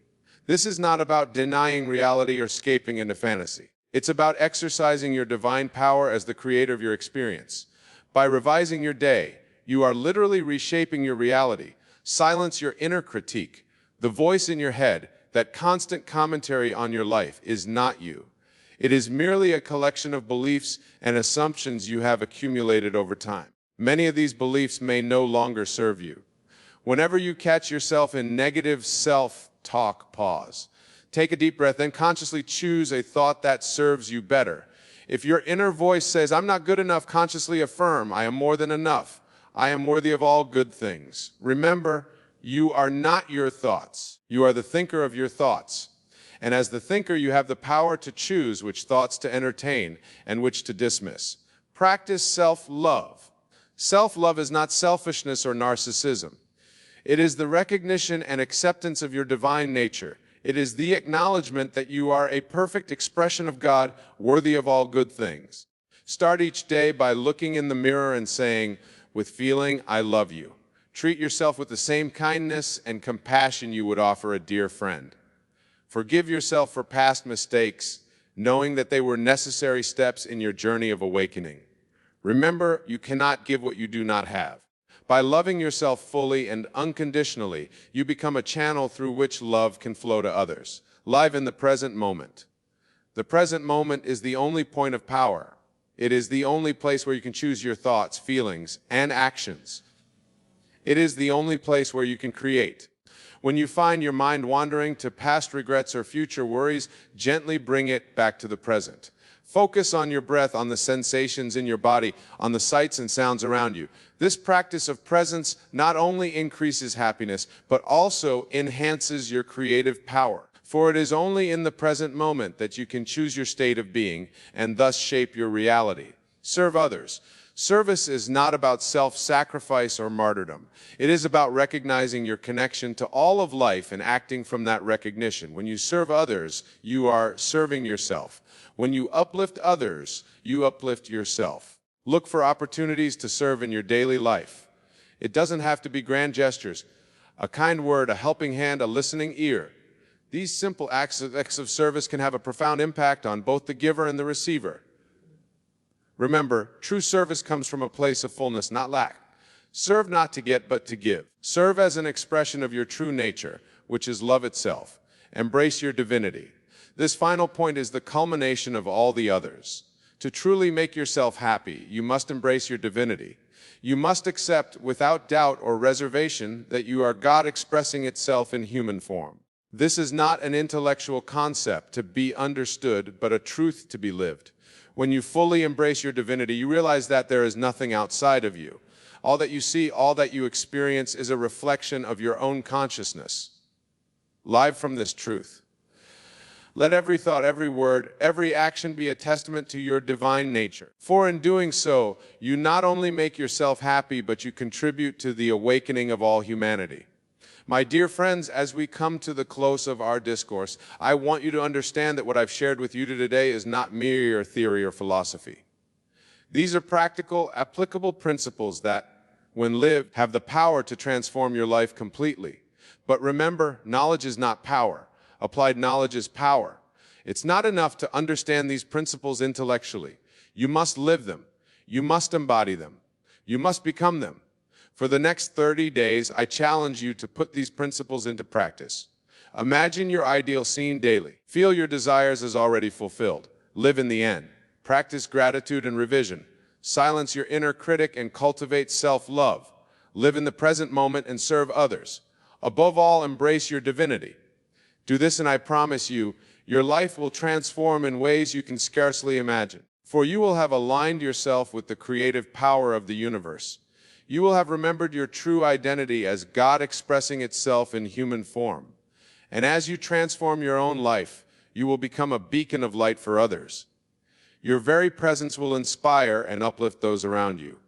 [SPEAKER 1] This is not about denying reality or escaping into fantasy. It's about exercising your divine power as the creator of your experience. By revising your day, you are literally reshaping your reality. Silence your inner critique. The voice in your head, that constant commentary on your life, is not you. It is merely a collection of beliefs and assumptions you have accumulated over time. Many of these beliefs may no longer serve you. Whenever you catch yourself in negative self-talk, pause. Take a deep breath, then consciously choose a thought that serves you better. If your inner voice says, "I'm not good enough," consciously affirm, "I am more than enough. I am worthy of all good things." Remember, you are not your thoughts. You are the thinker of your thoughts. And as the thinker, you have the power to choose which thoughts to entertain and which to dismiss. Practice self-love. Self-love is not selfishness or narcissism. It is the recognition and acceptance of your divine nature. It is the acknowledgement that you are a perfect expression of God, worthy of all good things. Start each day by looking in the mirror and saying, with feeling, "I love you." Treat yourself with the same kindness and compassion you would offer a dear friend. Forgive yourself for past mistakes, knowing that they were necessary steps in your journey of awakening. Remember, you cannot give what you do not have. By loving yourself fully and unconditionally, you become a channel through which love can flow to others. Live in the present moment. The present moment is the only point of power. It is the only place where you can choose your thoughts, feelings, and actions. It is the only place where you can create. When you find your mind wandering to past regrets or future worries, gently bring it back to the present. Focus on your breath, on the sensations in your body, on the sights and sounds around you. This practice of presence not only increases happiness, but also enhances your creative power. For it is only in the present moment that you can choose your state of being and thus shape your reality. Serve others. Service is not about self-sacrifice or martyrdom. It is about recognizing your connection to all of life and acting from that recognition. When you serve others, you are serving yourself. When you uplift others, you uplift yourself. Look for opportunities to serve in your daily life. It doesn't have to be grand gestures. A kind word, a helping hand, a listening ear. These simple acts of service can have a profound impact on both the giver and the receiver. Remember, true service comes from a place of fullness, not lack. Serve not to get, but to give. Serve as an expression of your true nature, which is love itself. Embrace your divinity. This final point is the culmination of all the others. To truly make yourself happy, you must embrace your divinity. You must accept, without doubt or reservation, that you are God expressing itself in human form. This is not an intellectual concept to be understood, but a truth to be lived. When you fully embrace your divinity, you realize that there is nothing outside of you. All that you see, all that you experience is a reflection of your own consciousness. Live from this truth. Let every thought, every word, every action be a testament to your divine nature. For in doing so, you not only make yourself happy, but you contribute to the awakening of all humanity. My dear friends, as we come to the close of our discourse, I want you to understand that what I've shared with you today is not mere theory or philosophy. These are practical, applicable principles that, when lived, have the power to transform your life completely. But remember, knowledge is not power. Applied knowledge is power. It's not enough to understand these principles intellectually. You must live them. You must embody them. You must become them. For the next 30 days, I challenge you to put these principles into practice. Imagine your ideal scene daily. Feel your desires as already fulfilled. Live in the end. Practice gratitude and revision. Silence your inner critic and cultivate self-love. Live in the present moment and serve others. Above all, embrace your divinity. Do this and I promise you, your life will transform in ways you can scarcely imagine. For you will have aligned yourself with the creative power of the universe. You will have remembered your true identity as God expressing itself in human form. And as you transform your own life, you will become a beacon of light for others. Your very presence will inspire and uplift those around you.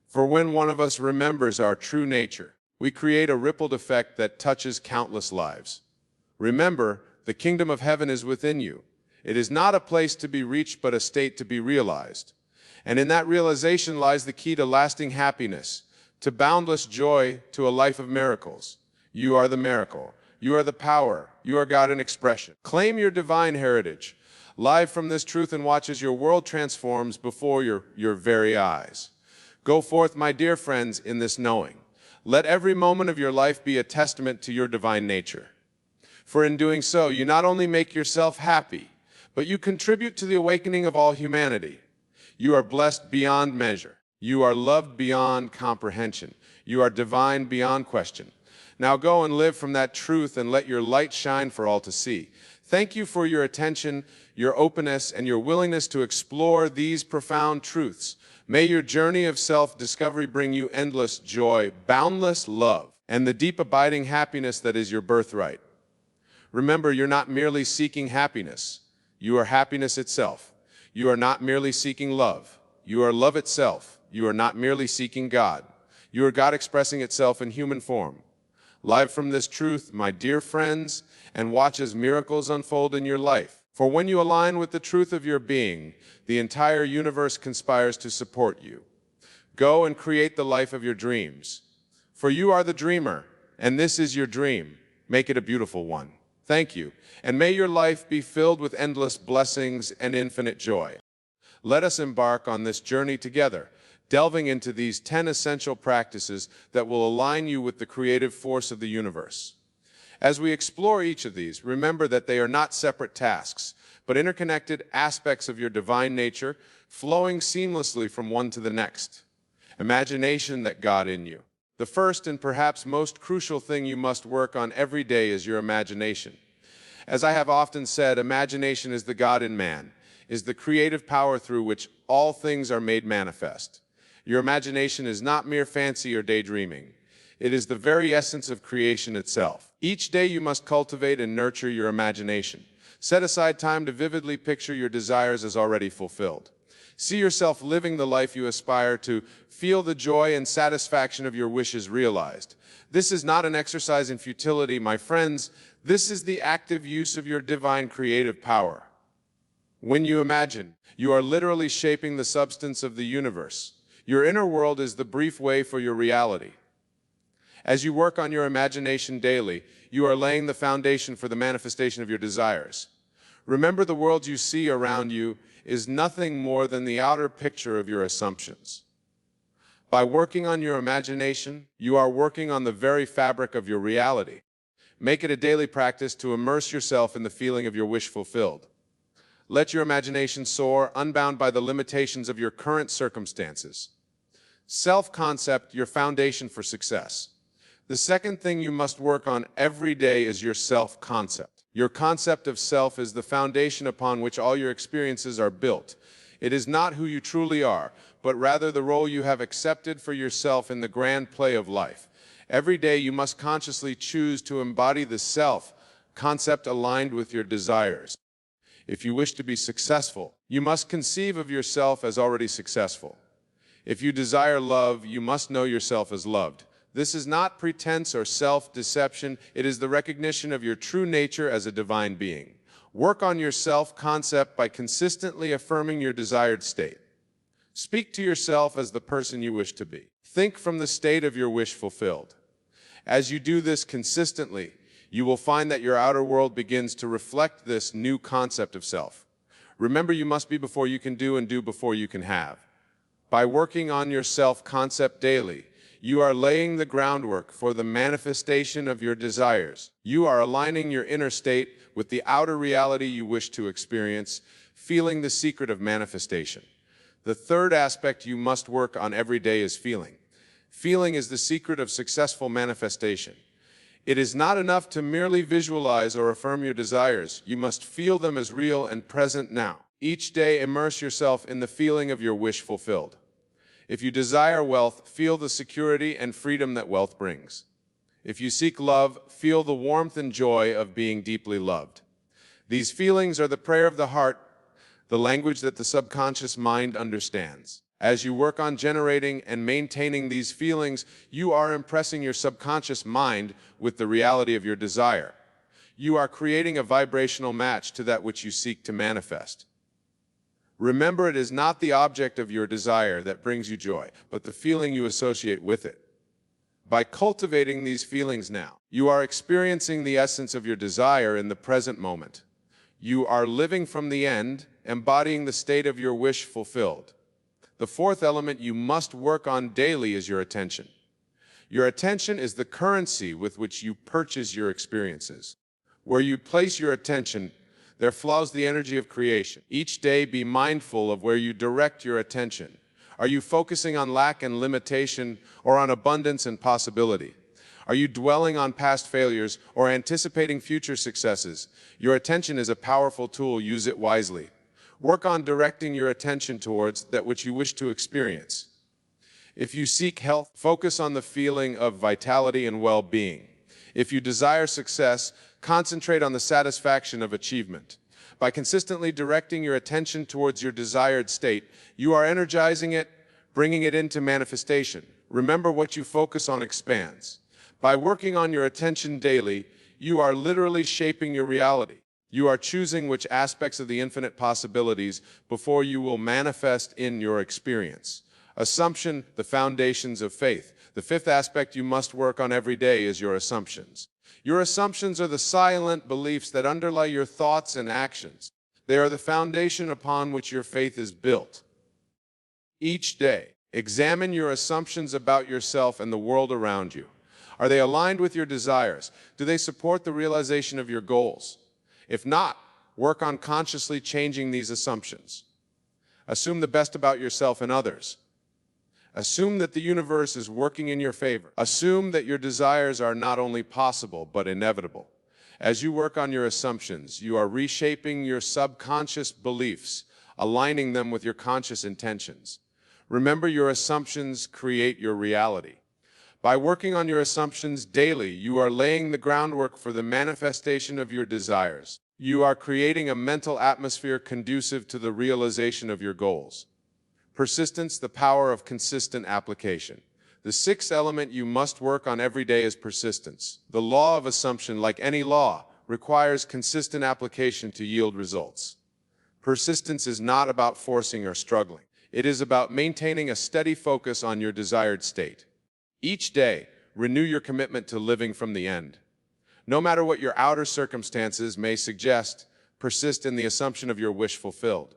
[SPEAKER 1] For when one of us remembers our true nature, we create a rippled effect that touches countless lives. Remember, the kingdom of heaven is within you. It is not a place to be reached, but a state to be realized. And in that realization lies the key to lasting happiness, to boundless joy, to a life of miracles. You are the miracle. You are the power. You are God in expression. Claim your divine heritage. Live from this truth and watch as your world transforms before your very eyes. Go forth, my dear friends, in this knowing. Let every moment of your life be a testament to your divine nature. For in doing so, you not only make yourself happy, but you contribute to the awakening of all humanity. You are blessed beyond measure. You are loved beyond comprehension. You are divine beyond question. Now go and live from that truth and let your light shine for all to see. Thank you for your attention, your openness, and your willingness to explore these profound truths. May your journey of self-discovery bring you endless joy, boundless love, and the deep abiding happiness that is your birthright. Remember, you're not merely seeking happiness. You are happiness itself. You are not merely seeking love. You are love itself. You are not merely seeking God. You are God expressing itself in human form. Live from this truth, my dear friends, and watch as miracles unfold in your life. For when you align with the truth of your being, the entire universe conspires to support you. Go and create the life of your dreams. For you are the dreamer, and this is your dream. Make it a beautiful one. Thank you, and may your life be filled with endless blessings and infinite joy. Let us embark on this journey together, delving into these 10 essential practices that will align you with the creative force of the universe. As we explore each of these, remember that they are not separate tasks, but interconnected aspects of your divine nature, flowing seamlessly from one to the next. Imagination that God in you. The first and perhaps most crucial thing you must work on every day is your imagination. As I have often said, imagination is the God in man, is the creative power through which all things are made manifest. Your imagination is not mere fancy or daydreaming. It is the very essence of creation itself. Each day you must cultivate and nurture your imagination. Set aside time to vividly picture your desires as already fulfilled. See yourself living the life you aspire to. Feel the joy and satisfaction of your wishes realized. This is not an exercise in futility, my friends. This is the active use of your divine creative power. When you imagine, you are literally shaping the substance of the universe. Your inner world is the brief way for your reality. As you work on your imagination daily, you are laying the foundation for the manifestation of your desires. Remember, the world you see around you is nothing more than the outer picture of your assumptions. By working on your imagination, you are working on the very fabric of your reality. Make it a daily practice to immerse yourself in the feeling of your wish fulfilled. Let your imagination soar, unbound by the limitations of your current circumstances. Self-concept, your foundation for success. The second thing you must work on every day is your self-concept. Your concept of self is the foundation upon which all your experiences are built. It is not who you truly are, but rather the role you have accepted for yourself in the grand play of life. Every day you must consciously choose to embody the self-concept aligned with your desires. If you wish to be successful, you must conceive of yourself as already successful. If you desire love, you must know yourself as loved. This is not pretense or self-deception. It is the recognition of your true nature as a divine being. Work on your self-concept by consistently affirming your desired state. Speak to yourself as the person you wish to be. Think from the state of your wish fulfilled. As you do this consistently, you will find that your outer world begins to reflect this new concept of self. Remember, you must be before you can do and do before you can have. By working on your self-concept daily, you are laying the groundwork for the manifestation of your desires. You are aligning your inner state with the outer reality you wish to experience, feeling the secret of manifestation. The third aspect you must work on every day is feeling. Feeling is the secret of successful manifestation. It is not enough to merely visualize or affirm your desires. You must feel them as real and present now. Each day, immerse yourself in the feeling of your wish fulfilled. If you desire wealth, feel the security and freedom that wealth brings. If you seek love, feel the warmth and joy of being deeply loved. These feelings are the prayer of the heart, the language that the subconscious mind understands. As you work on generating and maintaining these feelings, you are impressing your subconscious mind with the reality of your desire. You are creating a vibrational match to that which you seek to manifest. Remember, it is not the object of your desire that brings you joy, but the feeling you associate with it. By cultivating these feelings now, you are experiencing the essence of your desire in the present moment. You are living from the end, embodying the state of your wish fulfilled. The fourth element you must work on daily is your attention. Your attention is the currency with which you purchase your experiences. Where you place your attention, there flows the energy of creation. Each day, be mindful of where you direct your attention. Are you focusing on lack and limitation, or on abundance and possibility? Are you dwelling on past failures or anticipating future successes? Your attention is a powerful tool. Use it wisely. Work on directing your attention towards that which you wish to experience. If you seek health, focus on the feeling of vitality and well-being. If you desire success, concentrate on the satisfaction of achievement. By consistently directing your attention towards your desired state, you are energizing it, bringing it into manifestation. Remember, what you focus on expands. By working on your attention daily, you are literally shaping your reality. You are choosing which aspects of the infinite possibilities before you will manifest in your experience. Assumption, the foundations of faith. The fifth aspect you must work on every day is your assumptions. Your assumptions are the silent beliefs that underlie your thoughts and actions. They are the foundation upon which your faith is built. Each day, examine your assumptions about yourself and the world around you. Are they aligned with your desires? Do they support the realization of your goals? If not, work on consciously changing these assumptions. Assume the best about yourself and others. Assume that the universe is working in your favor. Assume that your desires are not only possible, but inevitable. As you work on your assumptions, you are reshaping your subconscious beliefs, aligning them with your conscious intentions. Remember, your assumptions create your reality. By working on your assumptions daily, you are laying the groundwork for the manifestation of your desires. You are creating a mental atmosphere conducive to the realization of your goals. Persistence, the power of consistent application. The sixth element you must work on every day is persistence. The law of assumption, like any law, requires consistent application to yield results. Persistence is not about forcing or struggling. It is about maintaining a steady focus on your desired state. Each day, renew your commitment to living from the end. No matter what your outer circumstances may suggest, persist in the assumption of your wish fulfilled.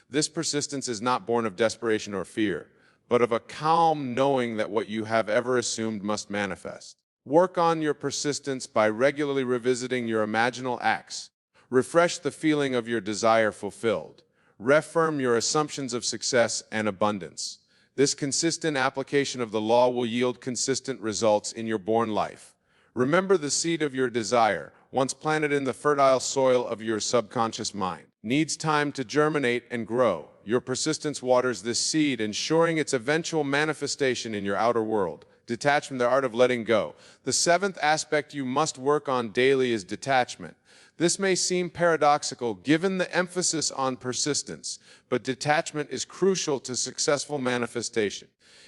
[SPEAKER 1] This persistence is not born of desperation or fear, but of a calm knowing that what you have ever assumed must manifest. Work on your persistence by regularly revisiting your imaginal acts. Refresh the feeling of your desire fulfilled. Reaffirm your assumptions of success and abundance. This consistent application of the law will yield consistent results in your born life. Remember, the seed of your desire, once planted in the fertile soil of your subconscious mind, needs time to germinate and grow. Your persistence waters this seed, ensuring its eventual manifestation in your outer world. Detach from the art of letting go. The seventh aspect you must work on daily is detachment. This may seem paradoxical given the emphasis on persistence, but detachment is crucial to successful manifestation.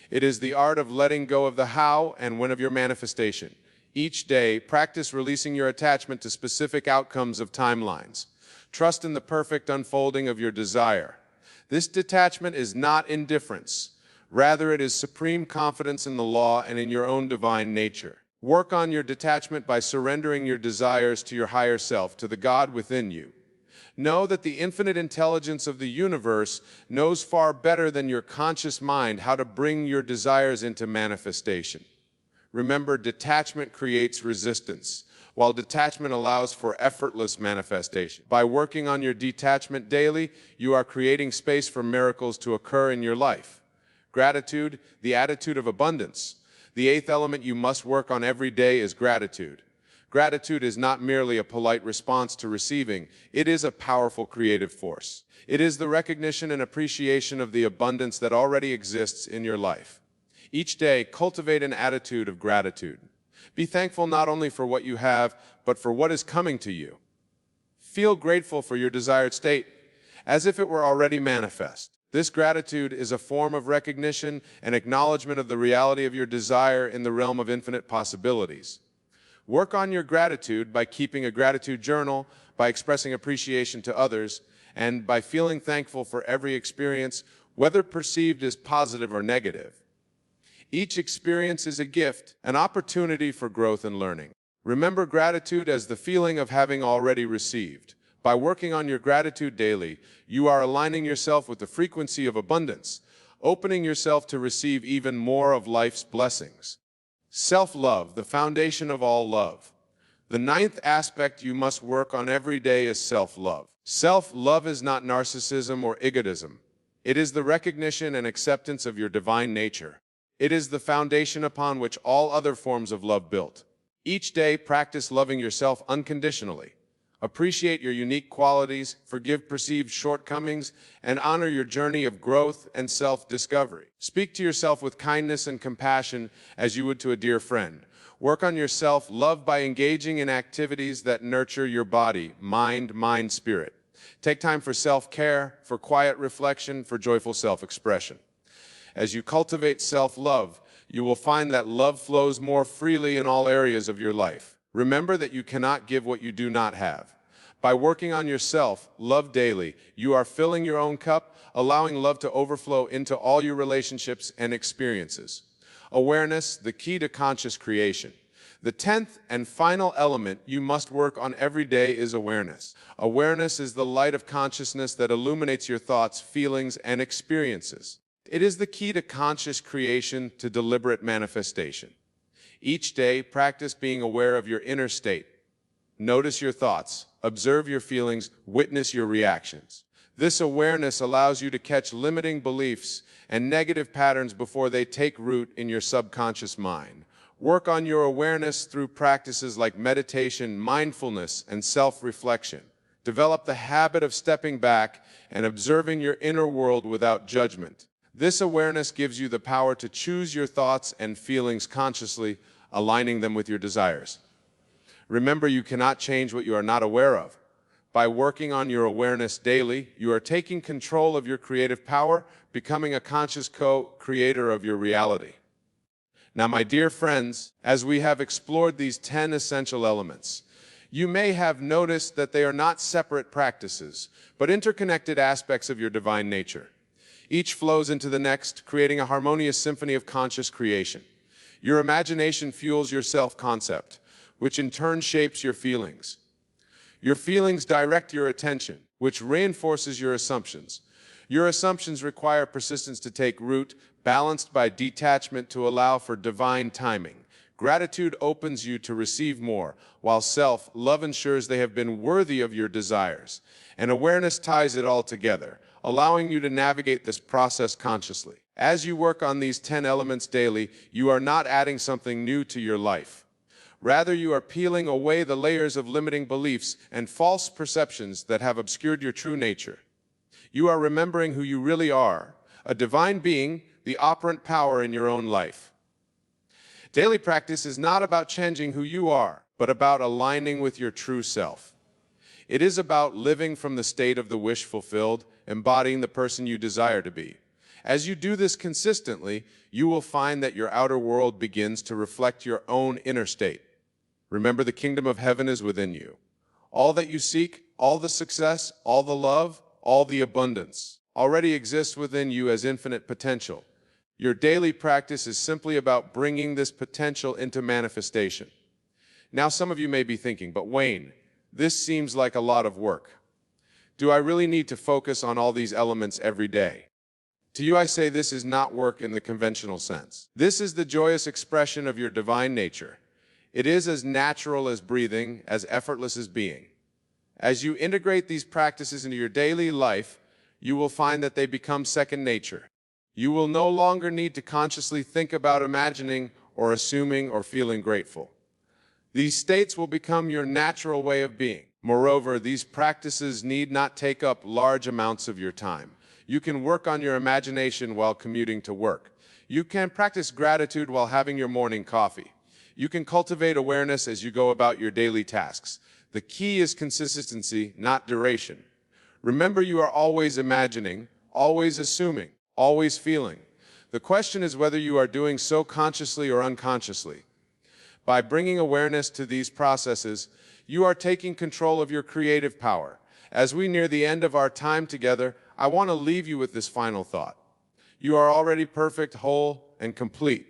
[SPEAKER 1] It is the art of letting go of the how and when of your manifestation. Each day, practice releasing your attachment to specific outcomes of timelines. Trust in the perfect unfolding of your desire. This detachment is not indifference. Rather, it is supreme confidence in the law and in your own divine nature. Work on your detachment by surrendering your desires to your higher self, to the God within you. Know that the infinite intelligence of the universe knows far better than your conscious mind how to bring your desires into manifestation. Remember, detachment creates resistance, while detachment allows for effortless manifestation. By working on your detachment daily, you are creating space for miracles to occur in your life. Gratitude, the attitude of abundance. The eighth element you must work on every day is gratitude. Gratitude is not merely a polite response to receiving, it is a powerful creative force. It is the recognition and appreciation of the abundance that already exists in your life. Each day, cultivate an attitude of gratitude. Be thankful not only for what you have, but for what is coming to you. Feel grateful for your desired state, as if it were already manifest. This gratitude is a form of recognition and acknowledgement of the reality of your desire in the realm of infinite possibilities. Work on your gratitude by keeping a gratitude journal, by expressing appreciation to others, and by feeling thankful for every experience, whether perceived as positive or negative. Each experience is a gift, an opportunity for growth and learning. Remember gratitude as the feeling of having already received. By working on your gratitude daily, you are aligning yourself with the frequency of abundance, opening yourself to receive even more of life's blessings. Self-love, the foundation of all love. The ninth aspect you must work on every day is self-love. Self-love is not narcissism or egotism. It is the recognition and acceptance of your divine nature. It is the foundation upon which all other forms of love built. Each day, practice loving yourself unconditionally. Appreciate your unique qualities, forgive perceived shortcomings, and honor your journey of growth and self-discovery. Speak to yourself with kindness and compassion as you would to a dear friend. Work on your self-love by engaging in activities that nurture your body, mind, spirit. Take time for self-care, for quiet reflection, for joyful self-expression. As you cultivate self-love, you will find that love flows more freely in all areas of your life. Remember that you cannot give what you do not have. By working on yourself, love daily, you are filling your own cup, allowing love to overflow into all your relationships and experiences. Awareness, the key to conscious creation. The 10th and final element you must work on every day is awareness. Awareness is the light of consciousness that illuminates your thoughts, feelings, and experiences. It is the key to conscious creation, to deliberate manifestation. Each day, practice being aware of your inner state. Notice your thoughts, observe your feelings, witness your reactions. This awareness allows you to catch limiting beliefs and negative patterns before they take root in your subconscious mind. Work on your awareness through practices like meditation, mindfulness, and self-reflection. Develop the habit of stepping back and observing your inner world without judgment. This awareness gives you the power to choose your thoughts and feelings consciously, aligning them with your desires. Remember, you cannot change what you are not aware of. By working on your awareness daily, you are taking control of your creative power, becoming a conscious co-creator of your reality. Now, my dear friends, as we have explored these 10 essential elements, you may have noticed that they are not separate practices, but interconnected aspects of your divine nature. Each flows into the next, creating a harmonious symphony of conscious creation. Your imagination fuels your self-concept, which in turn shapes your feelings. Your feelings direct your attention, which reinforces your assumptions. Your assumptions require persistence to take root, balanced by detachment to allow for divine timing. Gratitude opens you to receive more, while self-love ensures they have been worthy of your desires. And awareness ties it all together, allowing you to navigate this process consciously. As you work on these 10 elements daily, you are not adding something new to your life. Rather, you are peeling away the layers of limiting beliefs and false perceptions that have obscured your true nature. You are remembering who you really are, a divine being, the operant power in your own life. Daily practice is not about changing who you are, but about aligning with your true self. It is about living from the state of the wish fulfilled, embodying the person you desire to be. As you do this consistently, you will find that your outer world begins to reflect your own inner state. Remember, the kingdom of heaven is within you. All that you seek, all the success, all the love, all the abundance already exists within you as infinite potential. Your daily practice is simply about bringing this potential into manifestation. Now, some of you may be thinking, but Wayne, this seems like a lot of work. Do I really need to focus on all these elements every day? To you I say this is not work in the conventional sense. This is the joyous expression of your divine nature. It is as natural as breathing, as effortless as being. As you integrate these practices into your daily life, you will find that they become second nature. You will no longer need to consciously think about imagining or assuming or feeling grateful. These states will become your natural way of being. Moreover, these practices need not take up large amounts of your time. You can work on your imagination while commuting to work. You can practice gratitude while having your morning coffee. You can cultivate awareness as you go about your daily tasks. The key is consistency, not duration. Remember, you are always imagining, always assuming, always feeling. The question is whether you are doing so consciously or unconsciously. By bringing awareness to these processes, you are taking control of your creative power. As we near the end of our time together, I want to leave you with this final thought. You are already perfect, whole, and complete.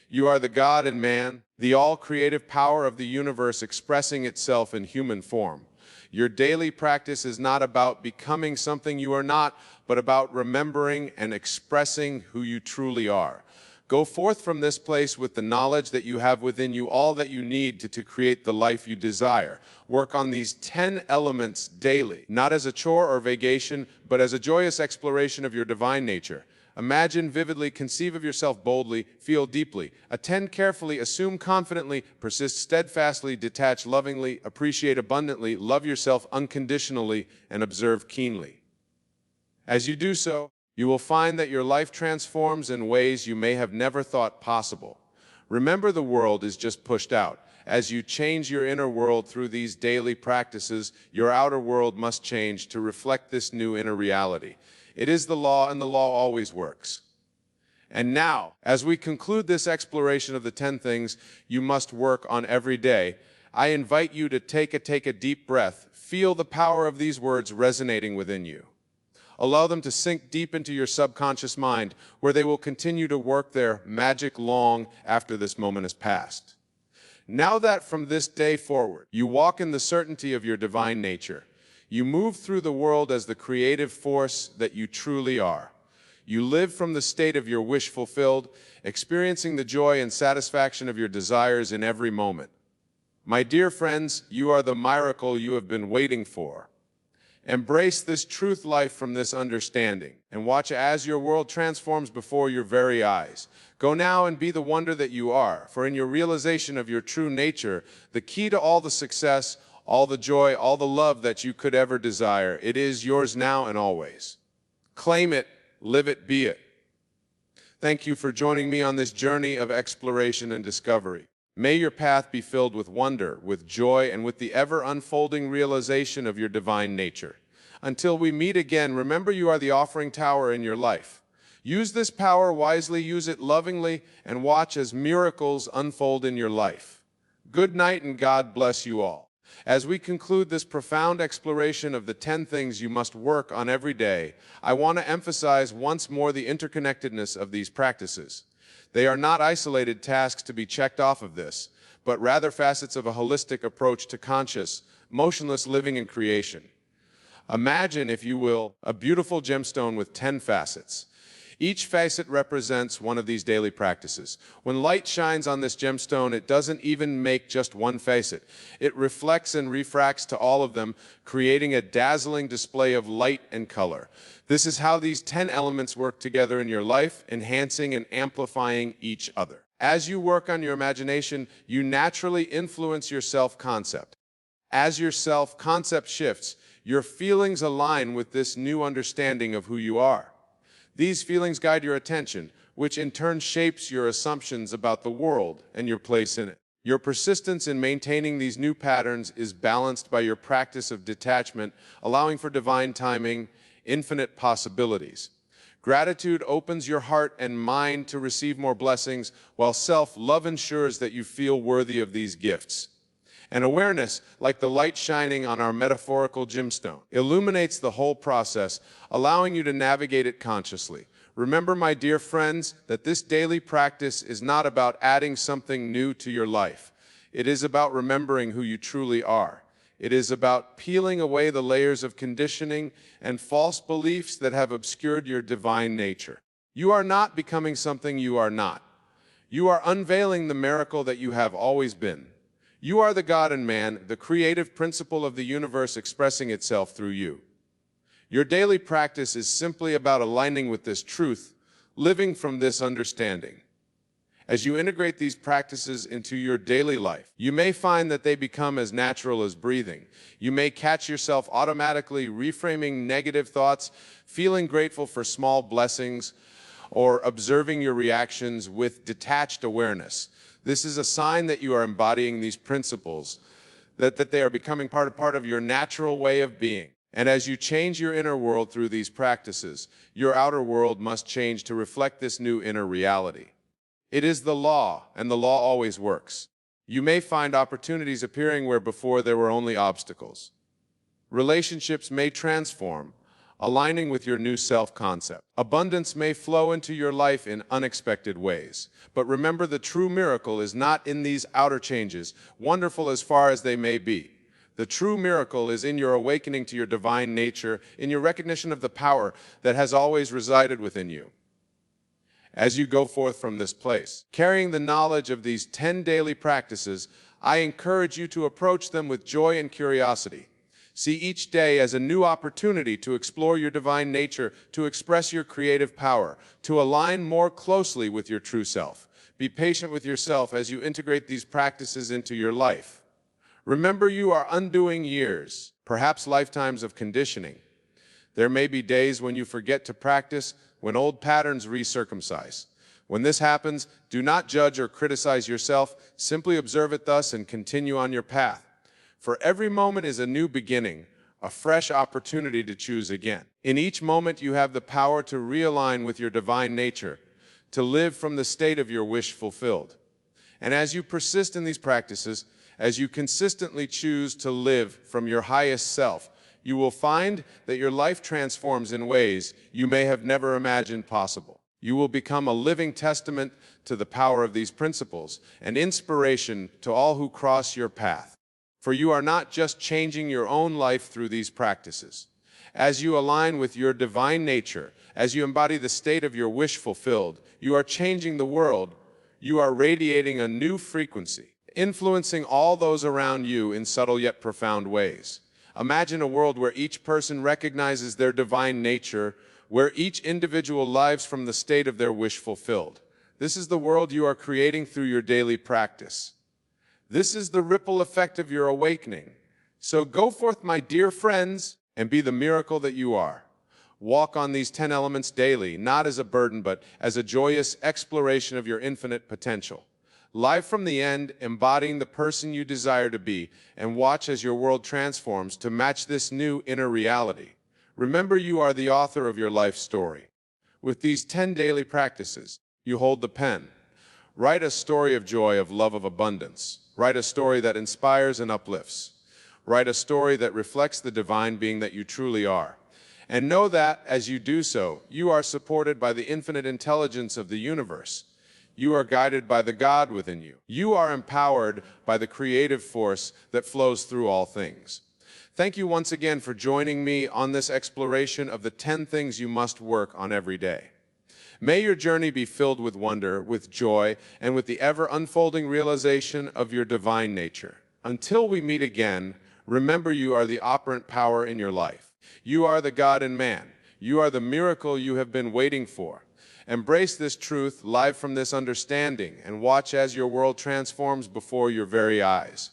[SPEAKER 1] You are the God in man, the all-creative power of the universe expressing itself in human form. Your daily practice is not about becoming something you are not, but about remembering and expressing who you truly are. Go forth from this place with the knowledge that you have within you all that you need to create the life you desire. Work on these 10 elements daily, not as a chore or vacation, but as a joyous exploration of your divine nature. Imagine vividly, conceive of yourself boldly, feel deeply, attend carefully, assume confidently, persist steadfastly, detach lovingly, appreciate abundantly, love yourself unconditionally, and observe keenly. As you do so, you will find that your life transforms in ways you may have never thought possible. Remember, the world is just pushed out. As you change your inner world through these daily practices, your outer world must change to reflect this new inner reality. It is the law, and the law always works. And now, as we conclude this exploration of the 10 things you must work on every day, I invite you to take a deep breath. Feel the power of these words resonating within you. Allow them to sink deep into your subconscious mind, where they will continue to work their magic long after this moment has passed. Now that from this day forward, you walk in the certainty of your divine nature, you move through the world as the creative force that you truly are. You live from the state of your wish fulfilled, experiencing the joy and satisfaction of your desires in every moment. My dear friends, you are the miracle you have been waiting for. Embrace this truth life from this understanding, and watch as your world transforms before your very eyes. Go now and be the wonder that you are, for in your realization of your true nature, the key to all the success, all the joy, all the love that you could ever desire, it is yours now and always. Claim it, live it, be it. Thank you for joining me on this journey of exploration and discovery. May your path be filled with wonder, with joy, and with the ever-unfolding realization of your divine nature. Until we meet again, remember you are the offering tower in your life. Use this power wisely, use it lovingly, and watch as miracles unfold in your life. Good night, and God bless you all. As we conclude this profound exploration of the 10 things you must work on every day, I want to emphasize once more the interconnectedness of these practices. They are not isolated tasks to be checked off of this, but rather facets of a holistic approach to conscious, motionless living and creation. Imagine, if you will, a beautiful gemstone with 10 facets. Each facet represents one of these daily practices. When light shines on this gemstone, it doesn't even make just one facet. It reflects and refracts to all of them, creating a dazzling display of light and color. This is how these 10 elements work together in your life, enhancing and amplifying each other. As you work on your imagination, you naturally influence your self-concept. As your self-concept shifts, your feelings align with this new understanding of who you are. These feelings guide your attention, which in turn shapes your assumptions about the world and your place in it. Your persistence in maintaining these new patterns is balanced by your practice of detachment, allowing for divine timing, infinite possibilities. Gratitude opens your heart and mind to receive more blessings, while self-love ensures that you feel worthy of these gifts. And awareness, like the light shining on our metaphorical gemstone, illuminates the whole process, allowing you to navigate it consciously. Remember, my dear friends, that this daily practice is not about adding something new to your life. It is about remembering who you truly are. It is about peeling away the layers of conditioning and false beliefs that have obscured your divine nature. You are not becoming something you are not. You are unveiling the miracle that you have always been. You are the God and man, the creative principle of the universe expressing itself through you. Your daily practice is simply about aligning with this truth, living from this understanding. As you integrate these practices into your daily life, you may find that they become as natural as breathing. You may catch yourself automatically reframing negative thoughts, feeling grateful for small blessings, or observing your reactions with detached awareness. This is a sign that you are embodying these principles, that they are becoming part of your natural way of being. And as you change your inner world through these practices, your outer world must change to reflect this new inner reality. It is the law, and the law always works. You may find opportunities appearing where before there were only obstacles. Relationships may transform, aligning with your new self-concept. Abundance may flow into your life in unexpected ways. But remember, the true miracle is not in these outer changes, wonderful as far as they may be. The true miracle is in your awakening to your divine nature, in your recognition of the power that has always resided within you. As you go forth from this place, carrying the knowledge of these 10 daily practices, I encourage you to approach them with joy and curiosity. See each day as a new opportunity to explore your divine nature, to express your creative power, to align more closely with your true self. Be patient with yourself as you integrate these practices into your life. Remember, you are undoing years, perhaps lifetimes of conditioning. There may be days when you forget to practice, when old patterns recircumcise. When this happens, do not judge or criticize yourself. Simply observe it thus and continue on your path. For every moment is a new beginning, a fresh opportunity to choose again. In each moment, you have the power to realign with your divine nature, to live from the state of your wish fulfilled. And as you persist in these practices, as you consistently choose to live from your highest self, you will find that your life transforms in ways you may have never imagined possible. You will become a living testament to the power of these principles, an inspiration to all who cross your path. For you are not just changing your own life through these practices. As you align with your divine nature, as you embody the state of your wish fulfilled, you are changing the world. You are radiating a new frequency, influencing all those around you in subtle yet profound ways. Imagine a world where each person recognizes their divine nature, where each individual lives from the state of their wish fulfilled. This is the world you are creating through your daily practice. This is the ripple effect of your awakening. So go forth, my dear friends, and be the miracle that you are. Walk on these 10 elements daily, not as a burden, but as a joyous exploration of your infinite potential. Live from the end, embodying the person you desire to be, and watch as your world transforms to match this new inner reality. Remember, you are the author of your life story. With these 10 daily practices, you hold the pen. Write a story of joy, of love, of abundance. Write a story that inspires and uplifts. Write a story that reflects the divine being that you truly are. And know that, as you do so, you are supported by the infinite intelligence of the universe. You are guided by the God within you. You are empowered by the creative force that flows through all things. Thank you once again for joining me on this exploration of the 10 things you must work on every day. May your journey be filled with wonder, with joy, and with the ever-unfolding realization of your divine nature. Until we meet again, remember you are the operant power in your life. You are the God in man. You are the miracle you have been waiting for. Embrace this truth, live from this understanding, and watch as your world transforms before your very eyes.